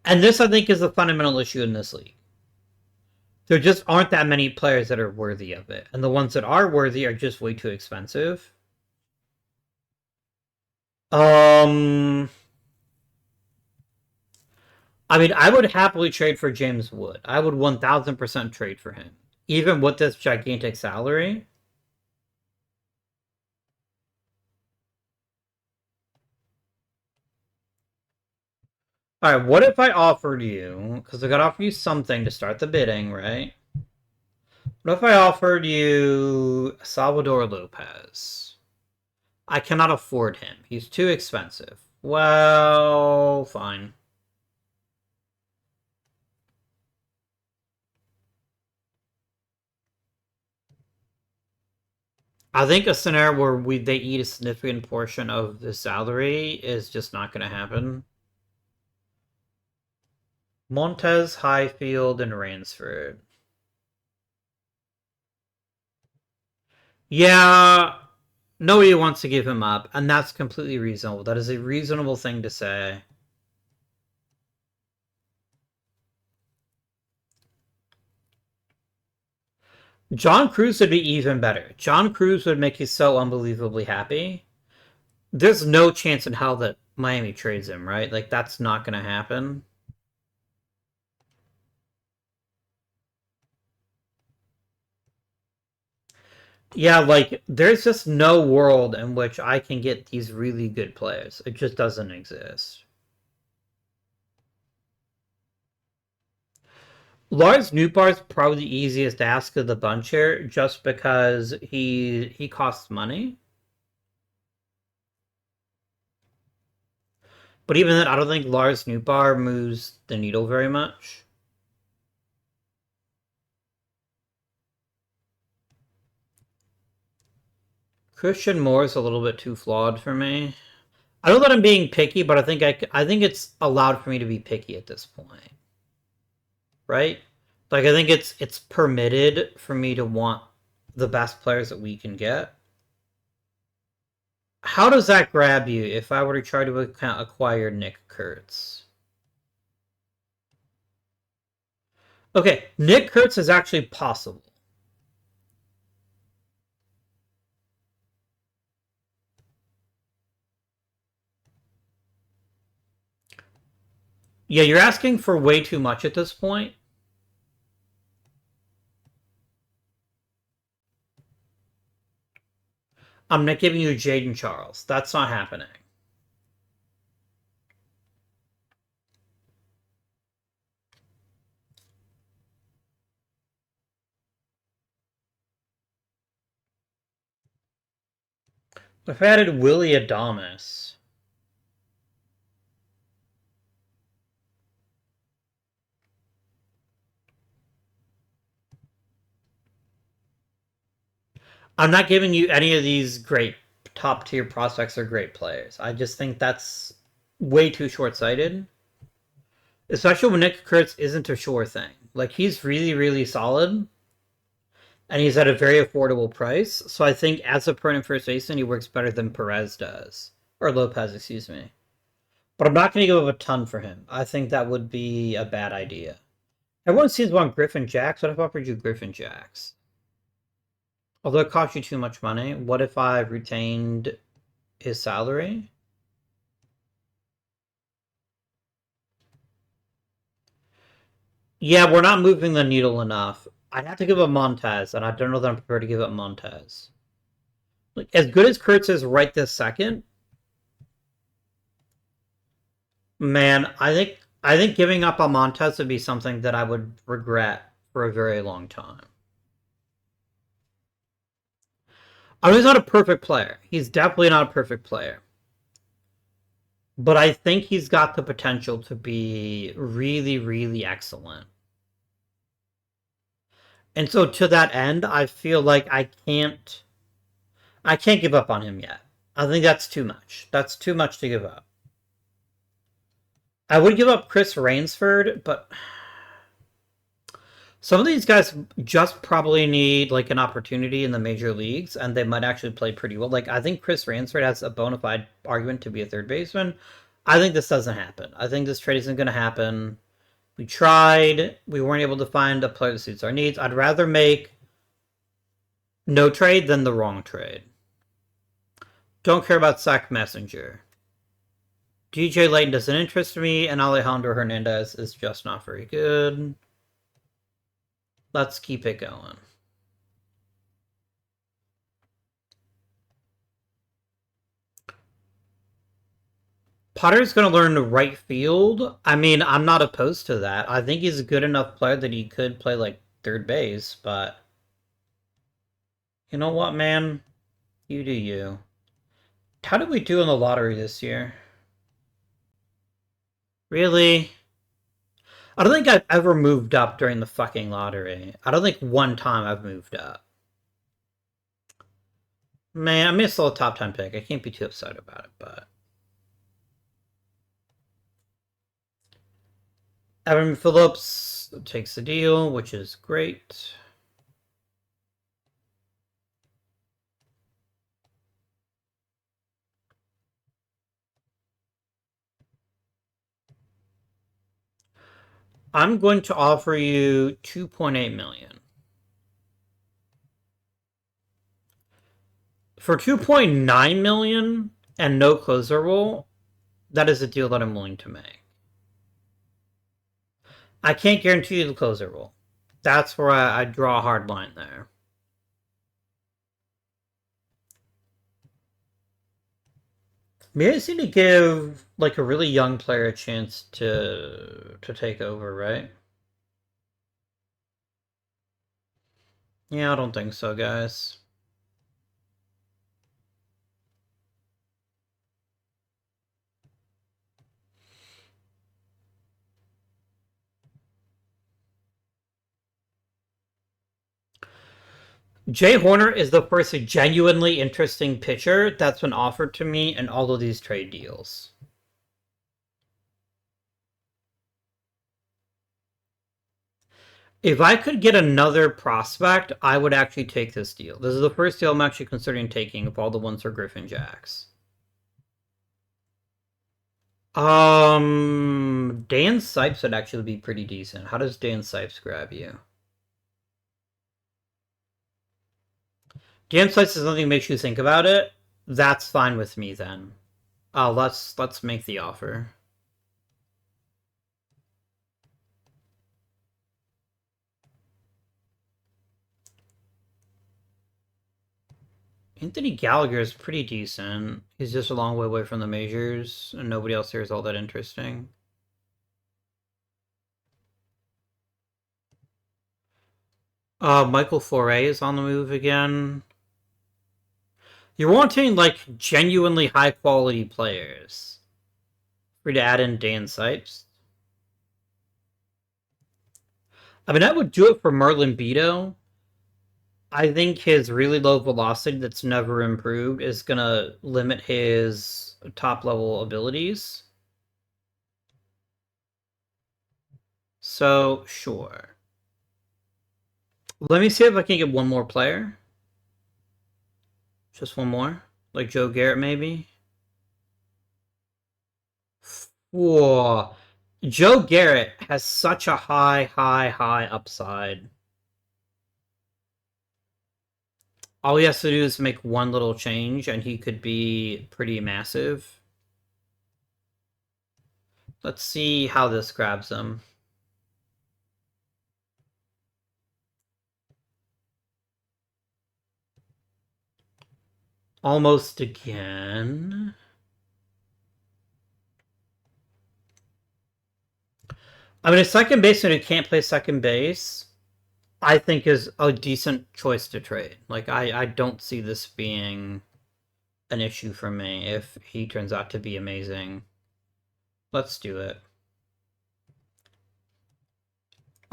And this, I think, is the fundamental issue in this league. There just aren't that many players that are worthy of it. And the ones that are worthy are just way too expensive. I mean, I would happily trade for James Wood. I would 1000% trade for him. Even with this gigantic salary. Alright, what if I offered you, because I gotta offer you something to start the bidding, right? What if I offered you Salvador Lopez? I cannot afford him. He's too expensive. Well, fine. I think a scenario where they eat a significant portion of the salary is just not going to happen. Montez, Highfield, and Ransford. Yeah, nobody wants to give him up, and that's completely reasonable. That is a reasonable thing to say. John Cruz would be even better. John Cruz would make you so unbelievably happy. There's no chance in hell that Miami trades him, right? Like, that's not going to happen. Yeah, like, there's just no world in which I can get these really good players. It just doesn't exist. Lars Nootbaar's probably the easiest ask of the bunch here, just because he costs money. But even then, I don't think Lars Nootbaar moves the needle very much. Christian Moore is a little bit too flawed for me. I know that I'm being picky, but I think it's allowed for me to be picky at this point, right? Like I think it's permitted for me to want the best players that we can get. How does that grab you if I were to try to acquire Nick Kurtz? Okay, Nick Kurtz is actually possible. Yeah, you're asking for way too much at this point. I'm not giving you Jaden Charles. That's not happening. I've added Willie Adames. I'm not giving you any of these great top tier prospects or great players. I just think that's way too short sighted. Especially when Nick Kurtz isn't a sure thing. Like he's really, really solid. And he's at a very affordable price. So I think as a permanent first baseman, he works better than Perez does. Or Lopez, excuse me. But I'm not going to give up a ton for him. I think that would be a bad idea. Everyone seems to want Griffin Jacks. What if I offered you Griffin Jacks? Although it cost you too much money, what if I retained his salary? Yeah, we're not moving the needle enough. I'd have to give up Montez, and I don't know that I'm prepared to give up Montez. Like, as good as Kurtz is right this second, man, I think giving up on Montez would be something that I would regret for a very long time. I mean, he's not a perfect player. He's definitely not a perfect player. But I think he's got the potential to be really, really excellent. And so to that end, I feel like I can't give up on him yet. I think that's too much. That's too much to give up. I would give up Chris Rainsford, but Some of these guys just probably need like an opportunity in the major leagues, and they might actually play pretty well. Like I think Chris Ransford has a bona fide argument to be a third baseman. I think this doesn't happen. I think this trade isn't going to happen. We tried. We weren't able to find a player that suits our needs. I'd rather make no trade than the wrong trade. Don't care about Zach Messenger. DJ Layton doesn't interest me, and Alejandro Hernandez is just not very good. Let's keep it going. Potter's going to learn the right field. I mean, I'm not opposed to that. I think he's a good enough player that he could play like third base, but you know what, man? You do you. How did we do in the lottery this year? Really? I don't think I've ever moved up during the fucking lottery. I don't think one time I've moved up. Man, I mean, it's still a top 10 pick. I can't be too upset about it, but. Evan Phillips takes the deal, which is great. I'm going to offer you $2.8 million. For $2.9 million and no closer role, that is a deal that I'm willing to make. I can't guarantee you the closer role. That's where I draw a hard line there. Maybe I just need to give like a really young player a chance to take over, right? Yeah, I don't think so, guys. Jay Horner is the first genuinely interesting pitcher that's been offered to me in all of these trade deals. If I could get another prospect, I would actually take this deal. This is the first deal I'm actually considering taking if all the ones are Griffin Jacks. Dan Sipes would actually be pretty decent. How does Dan Sipes grab you? Dan Sipes is something that makes you think about it. That's fine with me then. Let's make the offer. Anthony Gallagher is pretty decent. He's just a long way away from the majors, and nobody else here is all that interesting. Michael Foray is on the move again. You're wanting, like, genuinely high-quality players. Free to add in Dan Sipes. I mean, I would do it for Marlon Beto. I think his really low velocity that's never improved is going to limit his top-level abilities. So, sure. Let me see if I can get one more player. Just one more? Like Joe Garrett, maybe? Whoa. Joe Garrett has such a high upside. All he has to do is make one little change, and he could be pretty massive. Let's see how this grabs him. Almost again. I mean, a second baseman who can't play second base, I think is a decent choice to trade. Like, I don't see this being an issue for me if he turns out to be amazing. Let's do it.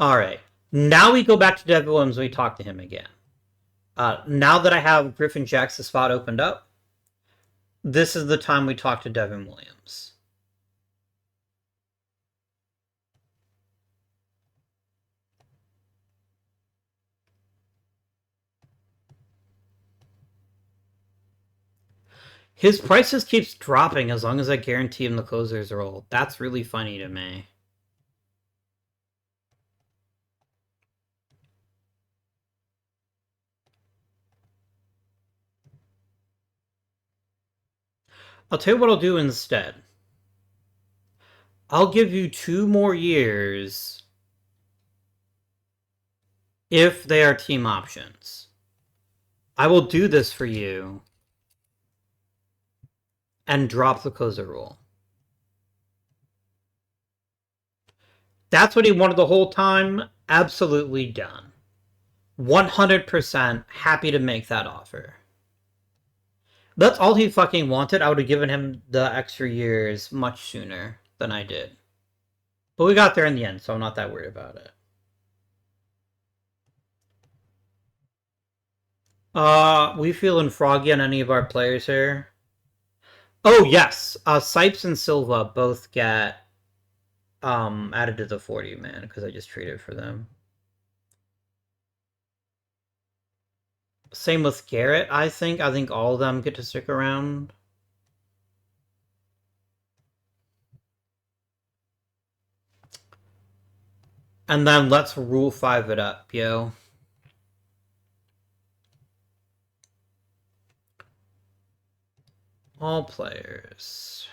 Alright. Now we go back to Devin Williams and we talk to him again. Now that I have Griffin Jack's spot opened up, this is the time we talk to Devin Williams. His price just keeps dropping as long as I guarantee him the closer's role. That's really funny to me. I'll tell you what I'll do instead. I'll give you 2 more years if they are team options. I will do this for you and drop the closer rule. That's what he wanted the whole time. Absolutely done. 100% happy to make that offer. That's all he fucking wanted. I would have given him the extra years much sooner than I did. But we got there in the end, so I'm not that worried about it. We feeling froggy on any of our players here? Oh, yes. Sipes and Silva both get added to the 40 man because I just traded for them. Same with Garrett, I think. I think all of them get to stick around. And then let's Rule 5 it up, yo. All players.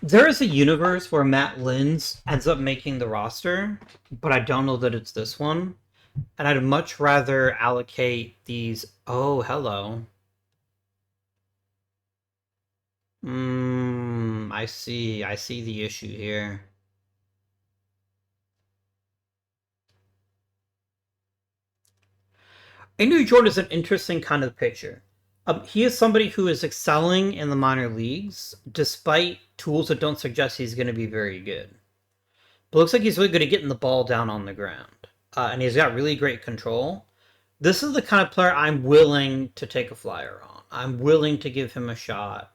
There is a universe where Matt Linz ends up making the roster, but I don't know that it's this one. And I'd much rather allocate these. Oh, hello. I see. I see the issue here. Andrew Jordan is an interesting kind of pitcher. He is somebody who is excelling in the minor leagues, despite tools that don't suggest he's going to be very good. But looks like he's really good at getting the ball down on the ground. And he's got really great control. This is the kind of player I'm willing to take a flyer on. I'm willing to give him a shot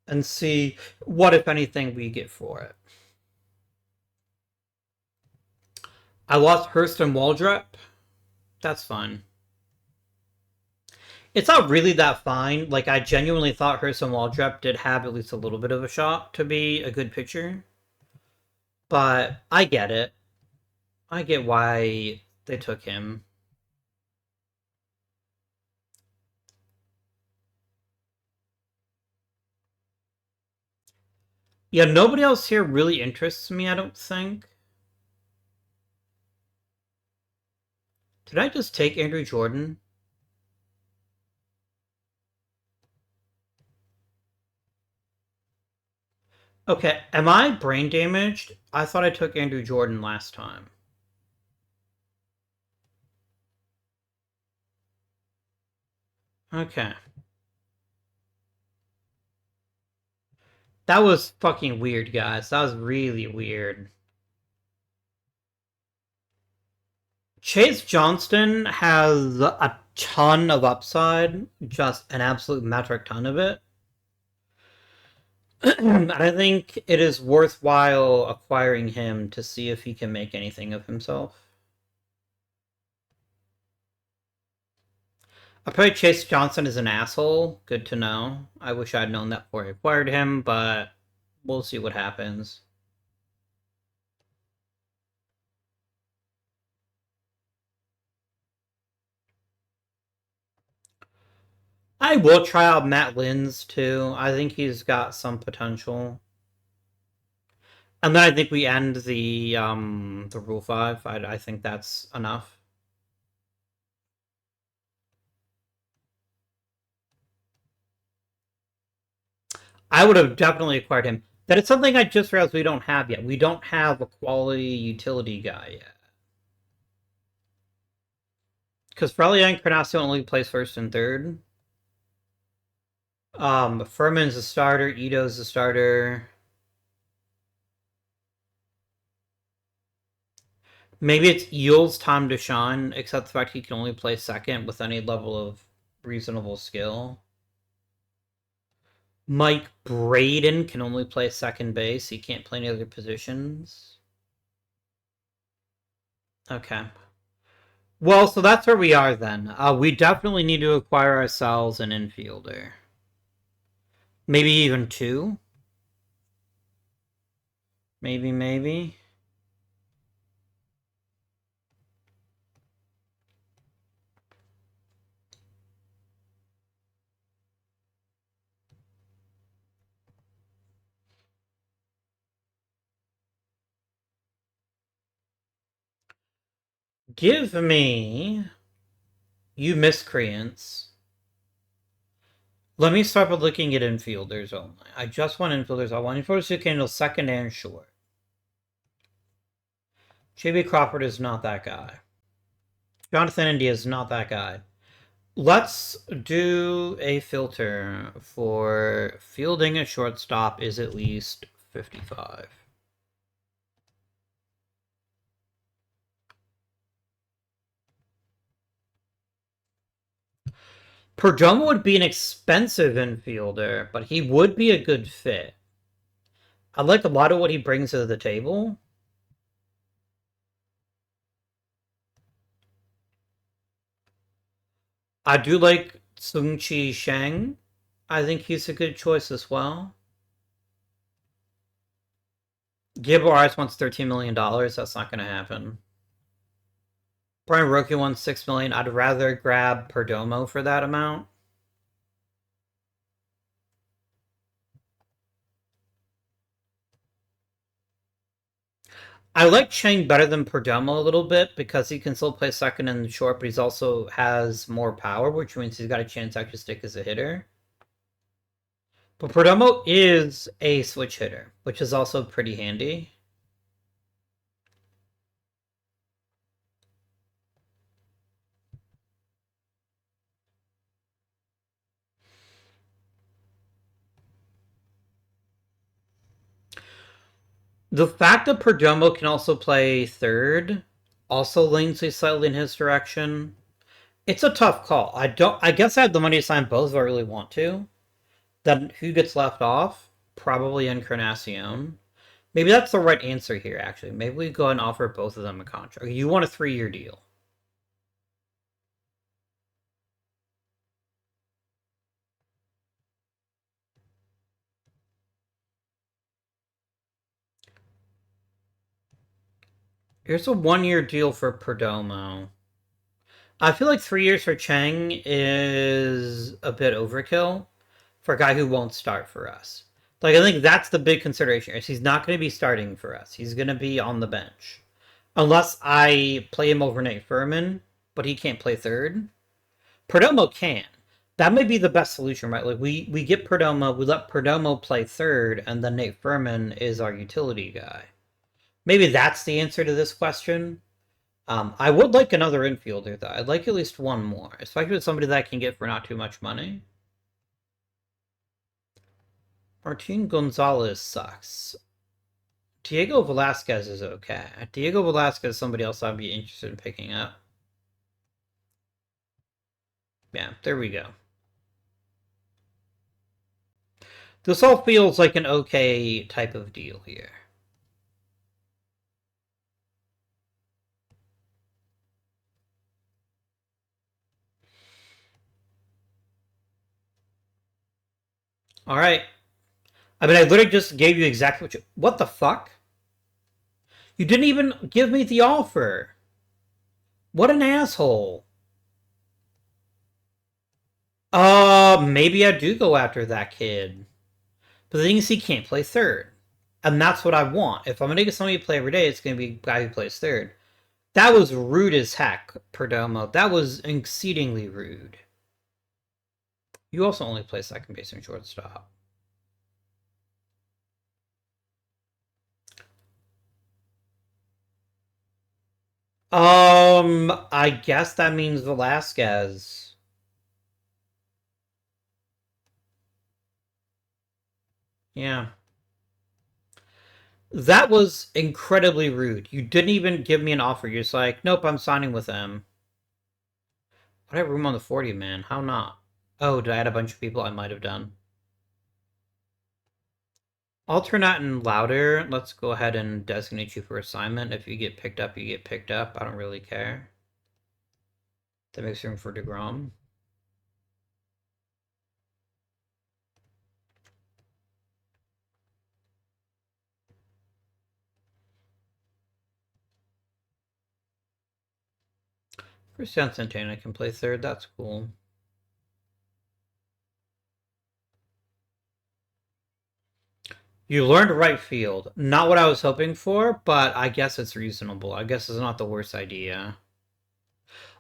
and see what, if anything, we get for it. I lost Hurst and Waldrop. That's fine. It's not really that fine. Like, I genuinely thought Hurst and Waldrop did have at least a little bit of a shot to be a good pitcher. But I get it. I get why they took him. Yeah, nobody else here really interests me, I don't think. Did I just take Andrew Jordan? Okay, am I brain damaged? I thought I took Andrew Jordan last time. Okay. That was fucking weird, guys. That was really weird. Chase Johnston has a ton of upside, just an absolute metric ton of it. And I think it is worthwhile acquiring him to see if he can make anything of himself. Apparently Chase Johnson is an asshole. Good to know. I wish I'd known that before I acquired him, but we'll see what happens. I will try out Matt Linz too. I think he's got some potential. And then I think we end the Rule 5. I think that's enough. I would have definitely acquired him. That is something I just realized we don't have yet. We don't have a quality utility guy yet. Because Frelia Encarnacion only plays first and third. Furman's a starter. Ito's a starter. Maybe it's Eel's time to shine, except the fact he can only play second with any level of reasonable skill. Mike Braden can only play second base. He can't play any other positions. Okay. Well, so that's where we are then. We definitely need to acquire ourselves an infielder. Maybe even two. Maybe. Give me, you miscreants. Let me start with looking at infielders only. I just want infielders. I want infielders who can handle second and short. J.B. Crawford is not that guy. Jonathan India is not that guy. Let's do a filter for fielding at shortstop is at least 55. Perdomo would be an expensive infielder, but he would be a good fit. I like a lot of what he brings to the table. I do like Sung-Chi Sheng. I think he's a good choice as well. Gil Arce wants $13 million. That's not going to happen. Brian Roque wants $6 million. I'd rather grab Perdomo for that amount. I like Chang better than Perdomo a little bit because he can still play second and short, but he also has more power, which means he's got a chance to actually stick as a hitter. But Perdomo is a switch hitter, which is also pretty handy. The fact that Perdomo can also play third also leans me slightly in his direction. It's a tough call. I guess I have the money to sign both if I really want to. Then who gets left off? Probably Encarnacion. Maybe that's the right answer here, actually. Maybe we go and offer both of them a contract. You want a 3-year deal. Here's a 1-year deal for Perdomo. I feel like 3 years for Cheng is a bit overkill for a guy who won't start for us. Like, I think that's the big consideration. Is he's not going to be starting for us. He's going to be on the bench. Unless I play him over Nate Furman, but he can't play third. Perdomo can. That may be the best solution, right? Like, we get Perdomo, we let Perdomo play third, and then Nate Furman is our utility guy. Maybe that's the answer to this question. I would like another infielder, though. I'd like at least one more, especially with somebody that I can get for not too much money. Martin Gonzalez sucks. Diego Velasquez is okay. Diego Velasquez is somebody else I'd be interested in picking up. Yeah, there we go. This all feels like an okay type of deal here. All right. I mean, I literally just gave you exactly what you... What the fuck? You didn't even give me the offer. What an asshole. Maybe I do go after that kid. But the thing is, he can't play third. And that's what I want. If I'm going to get somebody to play every day, it's going to be a guy who plays third. That was rude as heck, Perdomo. That was exceedingly rude. You also only play second base and shortstop. I guess that means Velasquez. Yeah. That was incredibly rude. You didn't even give me an offer. You're just like, nope, I'm signing with them. But I have room on the 40, man. How not? Oh, did I add a bunch of people? I might have done. Alternate and louder. Let's go ahead and designate you for assignment. If you get picked up, you get picked up. I don't really care. That makes room for DeGrom. Christian Santana can play third. That's cool. You learned right field. Not what I was hoping for, but I guess it's reasonable. I guess it's not the worst idea.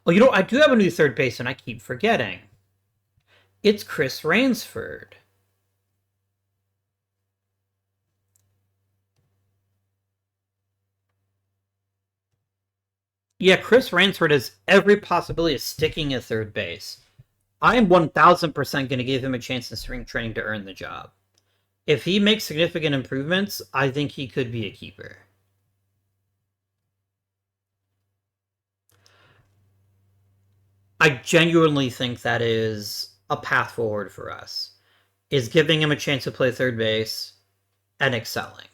Oh, you know, I do have a new third baseman. I keep forgetting. It's Chris Rainsford. Yeah, Chris Rainsford has every possibility of sticking at third base. I am 1000% going to give him a chance in spring training to earn the job. If he makes significant improvements, I think he could be a keeper. I genuinely think that is a path forward for us, is giving him a chance to play third base and excelling.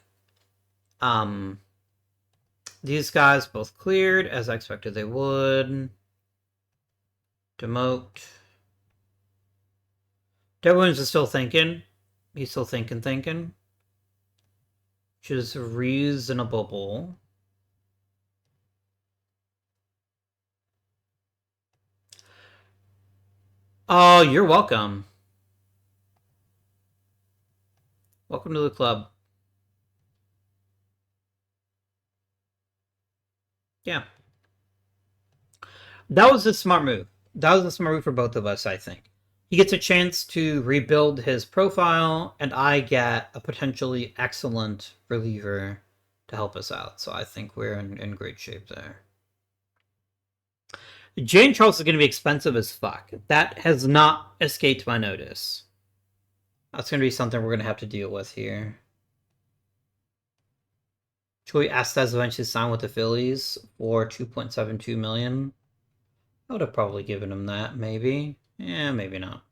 These guys both cleared, as I expected they would. Demote. Dead Williams is still thinking. He's still thinking. Which is reasonable. Oh, you're welcome. Welcome to the club. Yeah. That was a smart move. That was a smart move for both of us, I think. He gets a chance to rebuild his profile, and I get a potentially excellent reliever to help us out. So I think we're in great shape there. Jane Charles is going to be expensive as fuck. That has not escaped my notice. That's going to be something we're going to have to deal with here. Joey Estes eventually signed with the Phillies for $2.72 million. I would have probably given him that, maybe. Yeah, maybe not.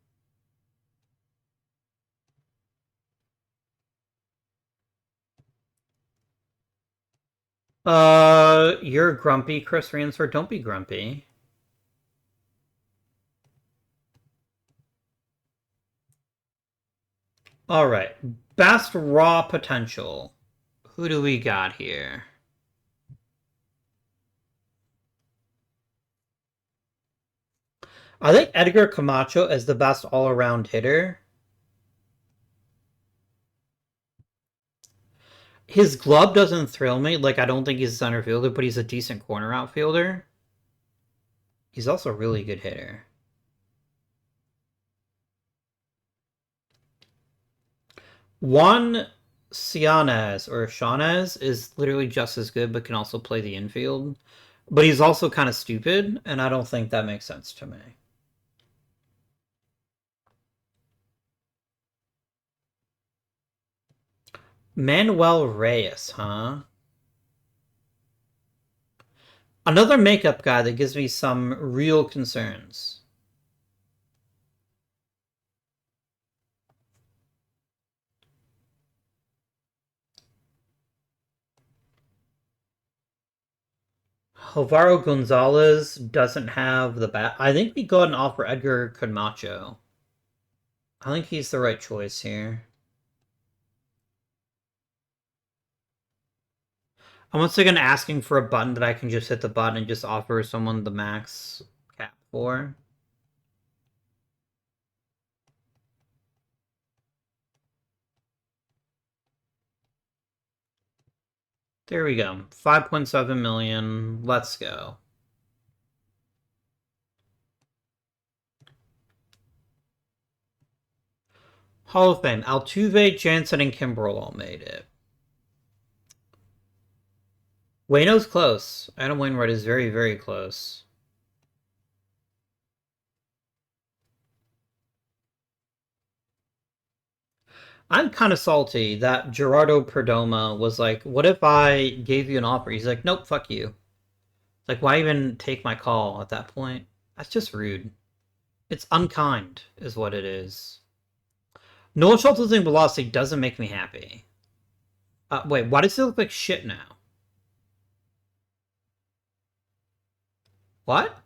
You're grumpy, Chris Ransford. Don't be grumpy. All right. Best raw potential. Who do we got here? I think Edgar Camacho is the best all-around hitter. His glove doesn't thrill me. Like, I don't think he's a center fielder, but he's a decent corner outfielder. He's also a really good hitter. Juan Cianez or Shawnez is literally just as good, but can also play the infield. But he's also kind of stupid, and I don't think that makes sense to me. Manuel Reyes, huh? Another makeup guy that gives me some real concerns. Alvaro Gonzalez doesn't have the bat. I think we go ahead and offer Edgar Camacho. I think he's the right choice here. I'm once again asking for a button that I can just hit the button and just offer someone the max cap for. There we go. 5.7 million. Let's go. Hall of Fame. Altuve, Jansen, and Kimbrel all made it. Wayno's close. Adam Wainwright is very, very close. I'm kind of salty that Gerardo Perdomo was like, what if I gave you an offer? He's like, nope, fuck you. Like, why even take my call at that point? That's just rude. It's unkind, is what it is. Noah Schultz losing velocity doesn't make me happy. Wait, why does it look like shit now? What?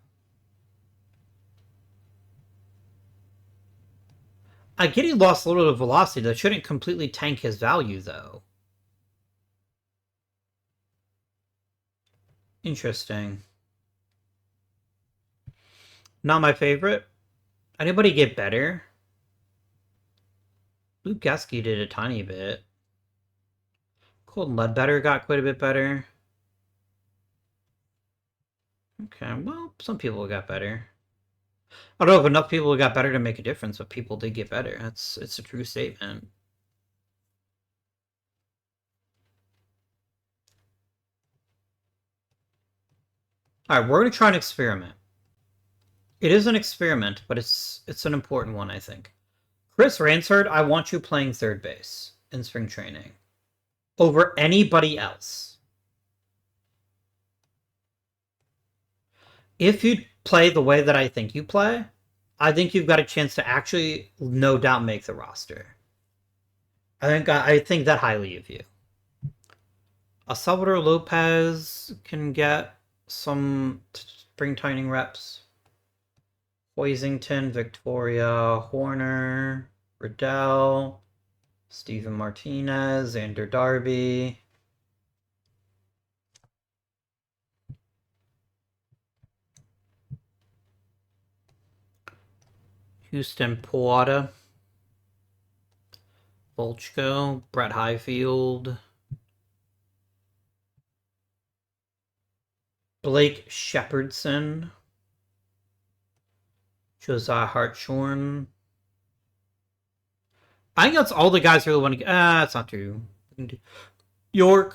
I get he lost a little bit of velocity. That shouldn't completely tank his value, though. Interesting. Not my favorite. Anybody get better? Luke Gesky did a tiny bit. Colton Ledbetter got quite a bit better. Okay, well, some people got better. I don't know if enough people got better to make a difference, but people did get better. It's a true statement. All right, we're gonna try an experiment. It is an experiment, but it's an important one, I think. Chris Ransford, I want you playing third base in spring training over anybody else. If you play the way that I think you play, I think you've got a chance to actually, no doubt, make the roster. I think that highly of you. Salvador Lopez can get some spring training reps. Hoisington, Victoria, Horner, Riddell, Steven Martinez, Xander Darby. Houston Puada. Volchko, Brett Highfield. Blake Shepardson. Josiah Hartshorn. I think that's all the guys really want to get. That's not true. York.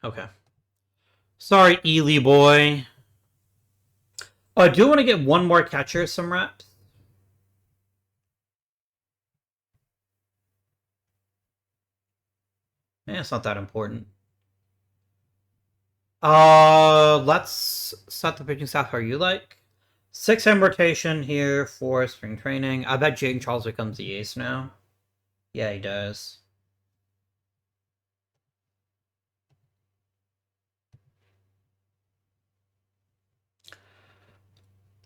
Okay. Sorry, Ely boy. Oh, I do want to get one more catcher some reps. It's not that important. Let's set the pitching staff how you like. 6M rotation here for spring training. I bet Jaden Charles becomes the ace now. Yeah, he does.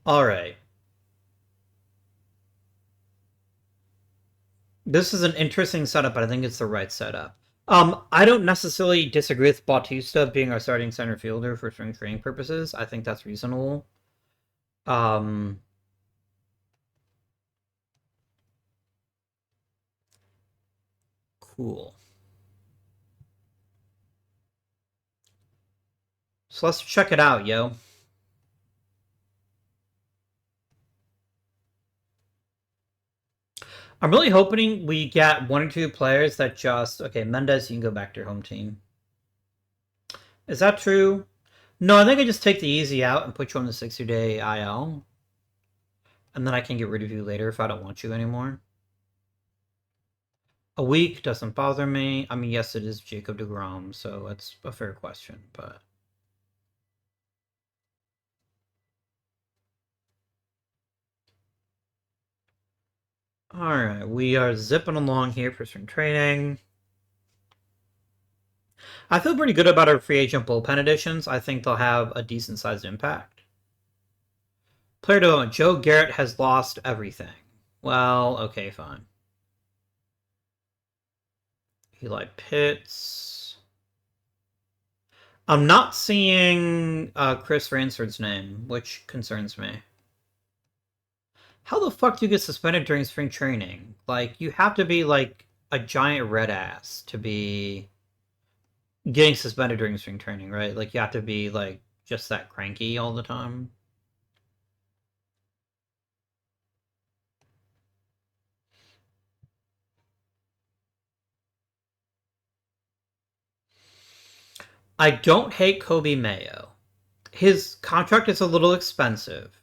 All right. This is an interesting setup, but I think it's the right setup. I don't necessarily disagree with Bautista being our starting center fielder for spring training purposes. I think that's reasonable. Cool. So let's check it out, yo. I'm really hoping we get one or two players that just... Okay, Mendez, you can go back to your home team. Is that true? No, I think I just take the easy out and put you on the 60-day IL. And then I can get rid of you later if I don't want you anymore. A week doesn't bother me. I mean, yes, it is Jacob deGrom, so that's a fair question, but... Alright, we are zipping along here for spring training. I feel pretty good about our free agent bullpen additions. I think they'll have a decent-sized impact. Player development. Joe Garrett has lost everything. Well, okay, fine. Eli Pitts. I'm not seeing Chris Ransford's name, which concerns me. How the fuck do you get suspended during spring training? Like, you have to be, like, a giant red ass to be getting suspended during spring training, right? Like, you have to be, like, just that cranky all the time. I don't hate Kobe Mayo. His contract is a little expensive,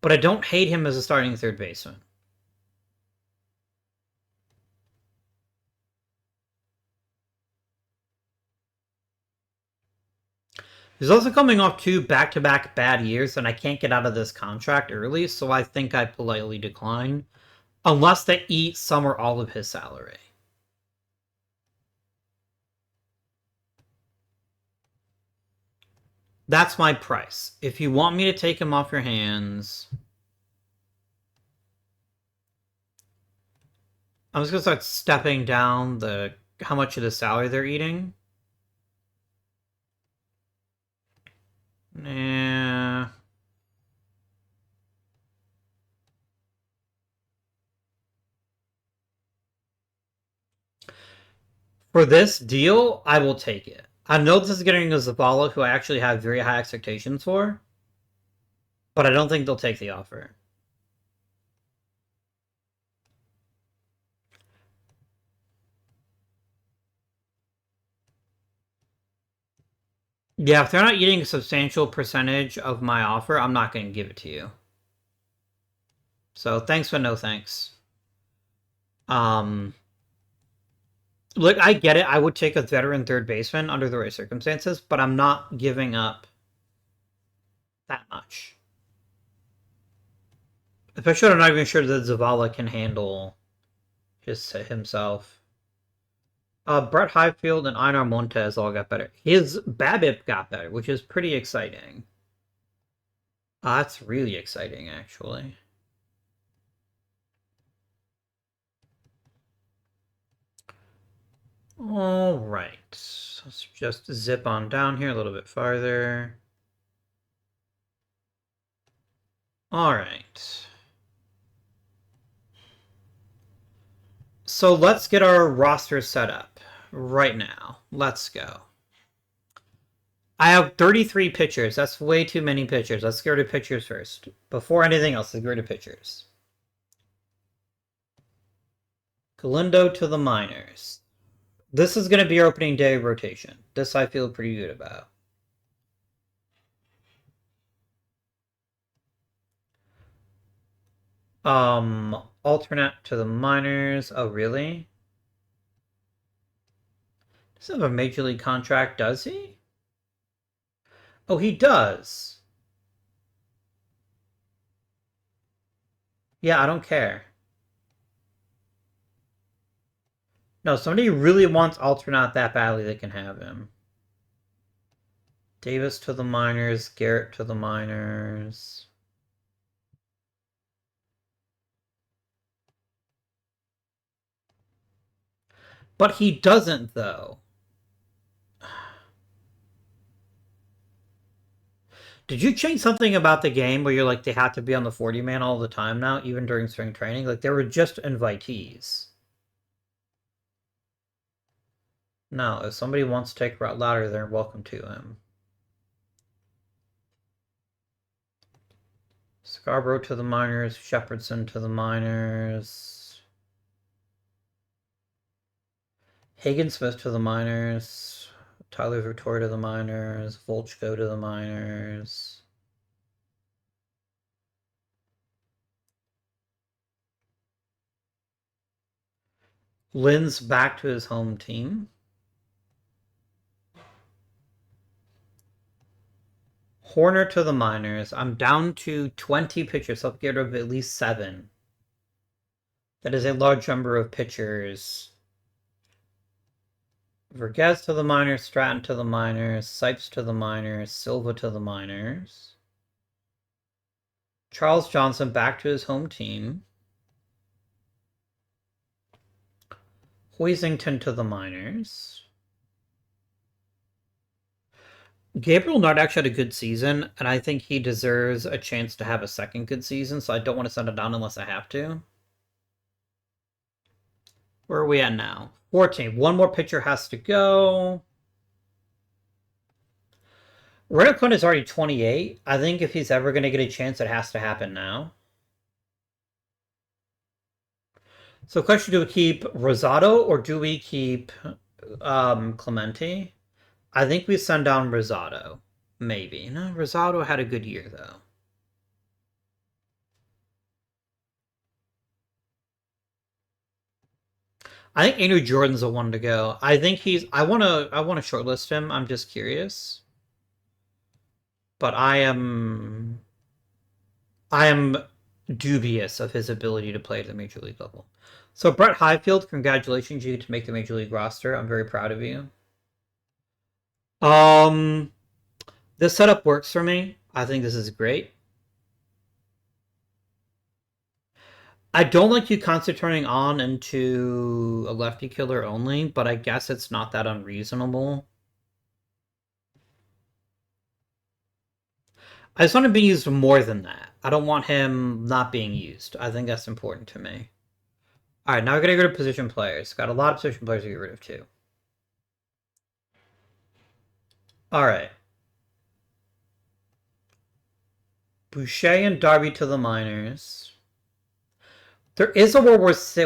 but I don't hate him as a starting third baseman. He's also coming off 2 back-to-back bad years, and I can't get out of this contract early, so I think I politely decline. Unless they eat some or all of his salary. That's my price. If you want me to take him off your hands, I'm just gonna start stepping down the how much of the salary they're eating. Yeah. For this deal, I will take it. I know this is getting a Zavala who I actually have very high expectations for, but I don't think they'll take the offer. Yeah, if they're not eating a substantial percentage of my offer, I'm not going to give it to you. So thanks, but no thanks. Look, I get it. I would take a veteran third baseman under the right circumstances, but I'm not giving up that much. Especially when I'm not even sure that Zavala can handle himself. Brett Highfield and Einar Montes all got better. His BABIP got better, which is pretty exciting. That's really exciting, actually. All right. Let's just zip on down here a little bit farther. All right. So let's get our roster set up right now. Let's go. I have 33 pitchers. That's way too many pitchers. Let's go to pitchers first. Before anything else, let's go to pitchers. Galindo to the minors. This is going to be our opening day rotation. This I feel pretty good about. Alternate to the minors. Oh, really? Does he have a major league contract, does he? Oh, he does. Yeah, I don't care. No, somebody really wants Alternate that badly, they can have him. Davis to the minors, Garrett to the minors. But he doesn't, though. Did you change something about the game where you're like, they have to be on the 40-man all the time now, even during spring training? Like, they were just invitees. No, if somebody wants to take route louder, they're welcome to him. Scarborough to the minors, Shepherdson to the minors. Hagen Smith to the minors. Tyler Victoria to the minors. Volchko to the minors. Lynn's back to his home team. Horner to the minors. I'm down to 20 pitchers, so I'll get rid of at least 7. That is a large number of pitchers. Vergez to the minors, Stratton to the minors, Sipes to the minors, Silva to the minors. Charles Johnson back to his home team. Hoisington to the minors. Gabriel Nard actually had a good season, and I think he deserves a chance to have a second good season, so I don't want to send it down unless I have to. Where are we at now? 14. One more pitcher has to go. Renacon is already 28. I think if he's ever going to get a chance, it has to happen now. So question, do we keep Rosado or do we keep Clemente? I think we send down Rosado. Maybe. No, Rosado had a good year, though. I think Andrew Jordan's the one to go. I think he's. I want to shortlist him. I'm just curious. but I am dubious of his ability to play at the major league level. So Brett Highfield, congratulations, you get to make the major league roster. I'm very proud of you. Um, this setup works for me. I think this is great. I don't like you constantly turning on into a lefty killer only, but I guess it's not that unreasonable. I just want him being used more than that. I don't want him not being used. I think that's important to me. Alright, now we're going to go to position players. Got a lot of position players to get rid of, too. Alright. Boucher and Darby to the minors. There is a world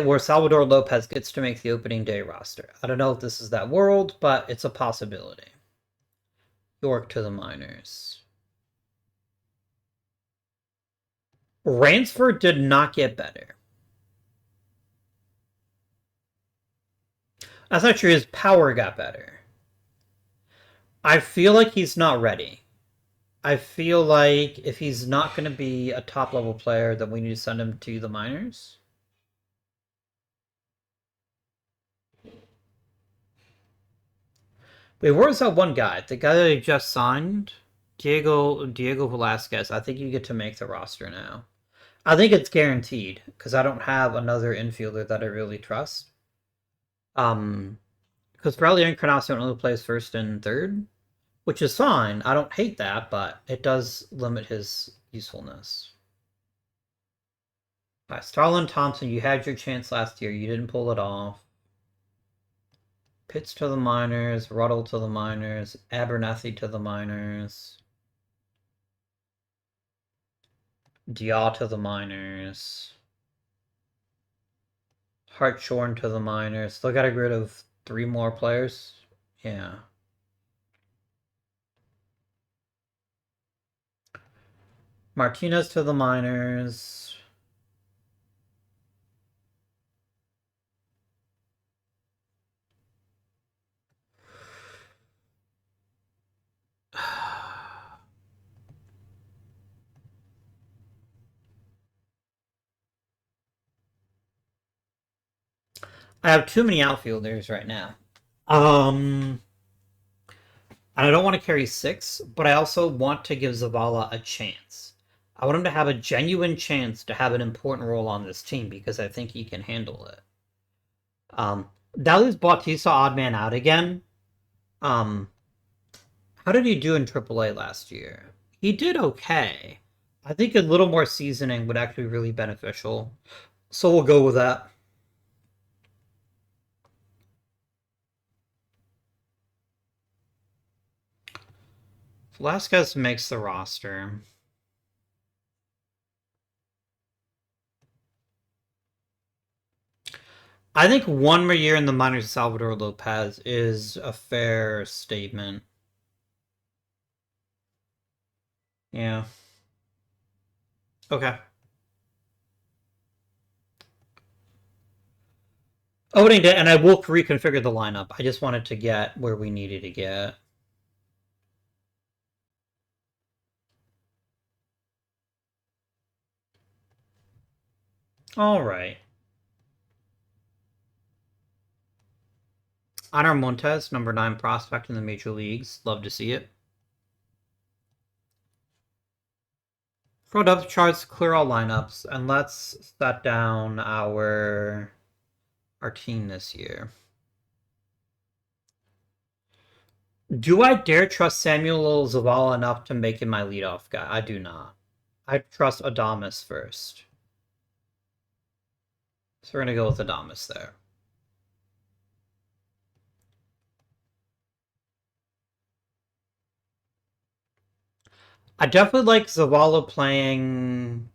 where Salvador Lopez gets to make the opening day roster. I don't know if this is that world, but it's a possibility. York to the minors. Ransford did not get better. That's not true. His power got better. I feel like he's not ready. I feel like if he's not going to be a top-level player, then we need to send him to the minors. Wait, where's that one guy? The guy that I just signed? Diego Velasquez. I think you get to make the roster now. I think it's guaranteed, because I don't have another infielder that I really trust. Because Bradley Encarnacion only plays first and third, which is fine. I don't hate that, but it does limit his usefulness. Right, Starlin Thompson, you had your chance last year. You didn't pull it off. Pitts to the minors, Ruddle to the minors, Abernathy to the minors. Dia to the minors. Hartshorn to the minors. Still got to get rid of 3 more players. Yeah. Martinez to the minors. I have too many outfielders right now. And I don't want to carry 6, but I also want to give Zavala a chance. I want him to have a genuine chance to have an important role on this team because I think he can handle it. That leaves Bautista odd man out again. How did he do in AAA last year? He did okay. I think a little more seasoning would actually be really beneficial. So we'll go with that. Velasquez makes the roster. I think 1 more year in the minors of Salvador Lopez is a fair statement. Yeah. Okay. Opening day, and I will reconfigure the lineup. I just wanted to get where we needed to get. All right. Honor Montes, number 9 prospect in the major leagues. Love to see it. Throw depth charts, clear all lineups, and let's set down our team this year. Do I dare trust Samuel Zavala enough to make him my leadoff guy? I do not. I trust Adames first. So we're going to go with Adames there. I definitely like Zavala playing...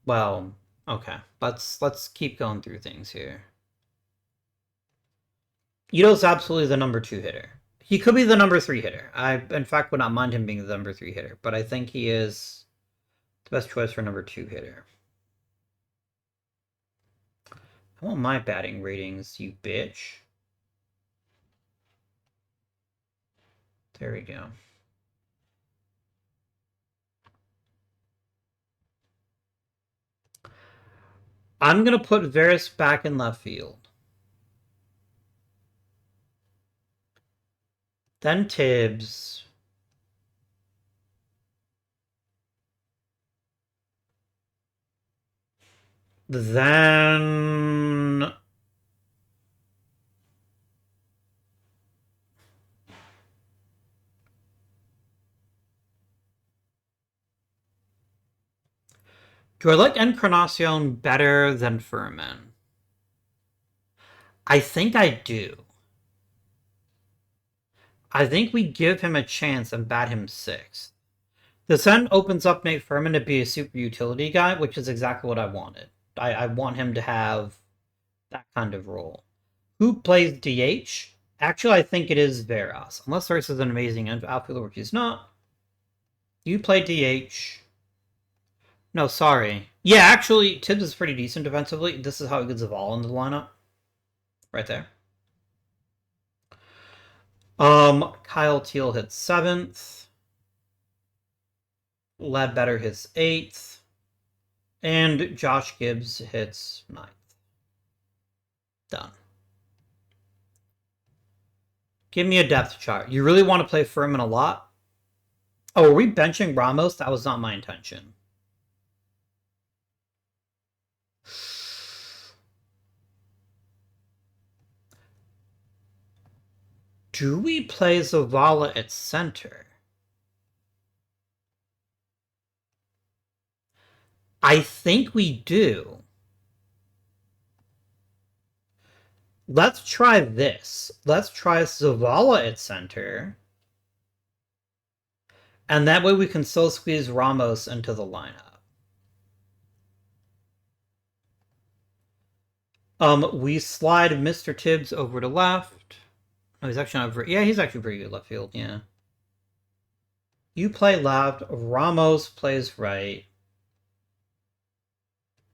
Well, okay. Let's keep going through things here. Ito's absolutely the number 2 hitter. He could be the number 3 hitter. I, in fact, would not mind him being the number 3 hitter, but I think he is the best choice for number 2 hitter. I want my batting ratings, you bitch. There we go. I'm going to put Varys back in left field. Then Tibbs. Then do I like Encarnacion better than Furman? I think I do. I think we give him a chance and bat him 6th. This then opens up Nate Furman to be a super utility guy, which is exactly what I wanted. I want him to have that kind of role. Who plays DH? Actually, I think it is Veras. Unless Veras is an amazing outfielder, which he's not. You play DH. No, sorry. Yeah, actually, Tibbs is pretty decent defensively. This is how he gets Zavala in the lineup. Right there. Kyle Teal hits 7th. Ledbetter hits 8th. And Josh Gibbs hits 9th. Done. Give me a depth chart. You really want to play Furman a lot? Oh, are we benching Ramos? That was not my intention. Do we play Zavala at center? I think we do. Let's try this. Let's try Zavala at center. And that way we can still squeeze Ramos into the lineup. We slide Mr. Tibbs over to left. Oh, he's actually not very... Yeah, he's actually pretty good left field, yeah. You play left, Ramos plays right.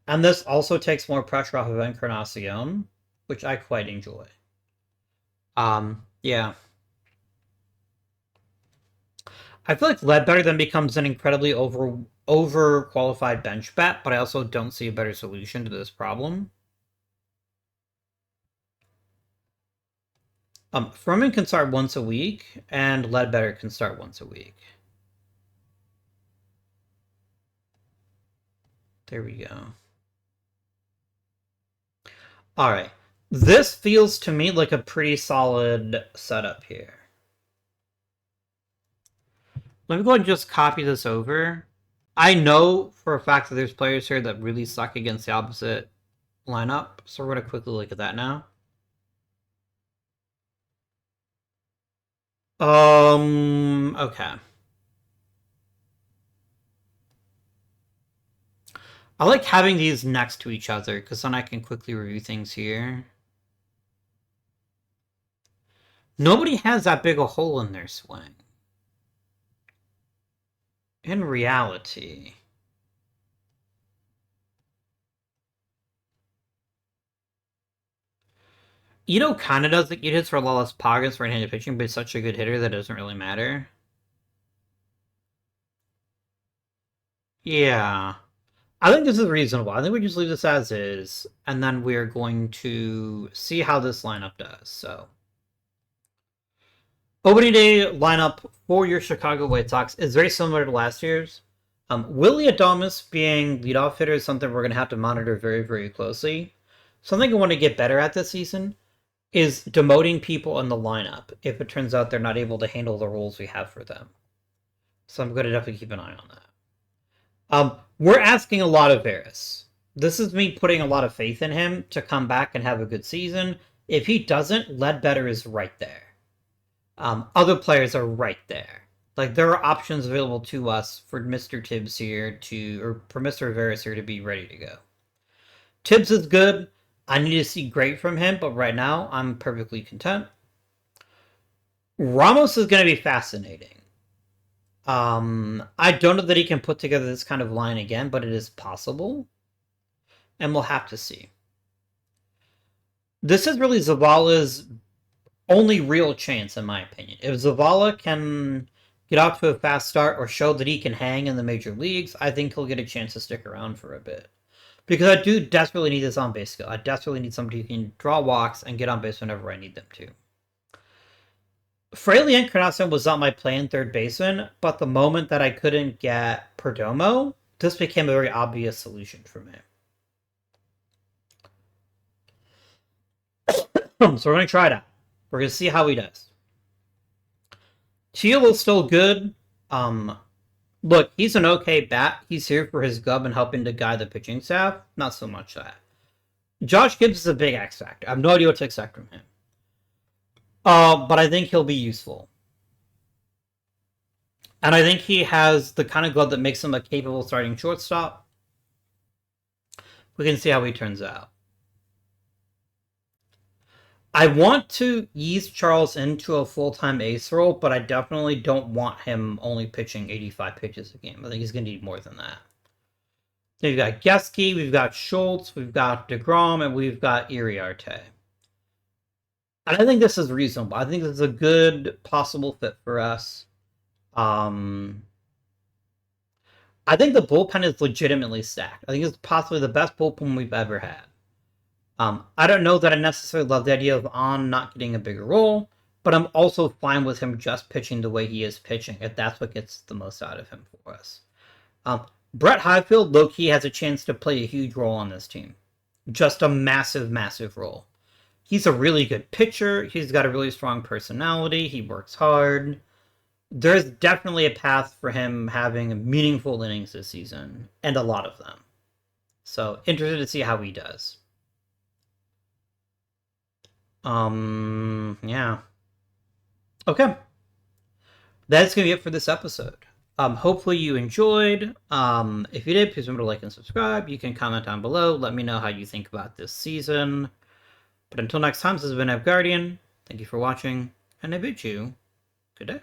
And this also takes more pressure off of Encarnacion, which I quite enjoy. Yeah. I feel like Ledbetter then becomes an incredibly over-qualified bench bat, but I also don't see a better solution to this problem. Furman can start once a week, and Ledbetter can start once a week. There we go. Alright. This feels to me like a pretty solid setup here. Let me go ahead and just copy this over. I know for a fact that there's players here that really suck against the opposite lineup, so we're going to quickly look at that now. Okay. I like having these next to each other, because then I can quickly review things here. Nobody has that big a hole in their swing. In reality. Ito kind of does the hits for a lot less pockets for right-handed pitching, but he's such a good hitter that it doesn't really matter. Yeah. I think this is reasonable. I think we just leave this as is, and then we're going to see how this lineup does. So, opening day lineup for your Chicago White Sox is very similar to last year's. Willie Adames being leadoff hitter is something we're going to have to monitor very, very closely. Something I want to get better at this season is demoting people in the lineup if it turns out they're not able to handle the roles we have for them. So I'm going to definitely keep an eye on that. We're asking a lot of Varys. This is me putting a lot of faith in him to come back and have a good season. If he doesn't, Ledbetter is right there. Other players are right there. Like, there are options available to us for Mr. Tibbs here or for Mr. Varys here to be ready to go. Tibbs is good. I need to see great from him, but right now, I'm perfectly content. Ramos is going to be fascinating. I don't know that he can put together this kind of line again, but it is possible. And we'll have to see. This is really Zavala's only real chance, in my opinion. If Zavala can get off to a fast start or show that he can hang in the major leagues, I think he'll get a chance to stick around for a bit. Because I do desperately need this on base skill. I desperately need somebody who can draw walks and get on base whenever I need them to. Fraley Encarnacion was not my play in third baseman, but the moment that I couldn't get Perdomo, this became a very obvious solution for me. So we're going to try it out. We're going to see how he does. Teal is still good. Look, he's an okay bat. He's here for his gub and helping to guide the pitching staff. Not so much that. Josh Gibbs is a big X factor. I have no idea what to expect from him. But I think he'll be useful. And I think he has the kind of glove that makes him a capable starting shortstop. We can see how he turns out. I want to ease Charles into a full-time ace role, but I definitely don't want him only pitching 85 pitches a game. I think he's going to need more than that. We've got Geske, we've got Schultz, we've got DeGrom, and we've got Iriarte. And I think this is reasonable. I think this is a good possible fit for us. I think the bullpen is legitimately stacked. I think it's possibly the best bullpen we've ever had. I don't know that I necessarily love the idea of On not getting a bigger role, but I'm also fine with him just pitching the way he is pitching, if that's what gets the most out of him for us. Brett Highfield, low-key, has a chance to play a huge role on this team. Just a massive, massive role. He's a really good pitcher. He's got a really strong personality. He works hard. There's definitely a path for him having meaningful innings this season, and a lot of them. So, interested to see how he does. Yeah. Okay. That's going to be it for this episode. Hopefully you enjoyed. If you did, please remember to like and subscribe. You can comment down below. Let me know how you think about this season. But until next time, this has been Guardian. Thank you for watching, and I bid you good day.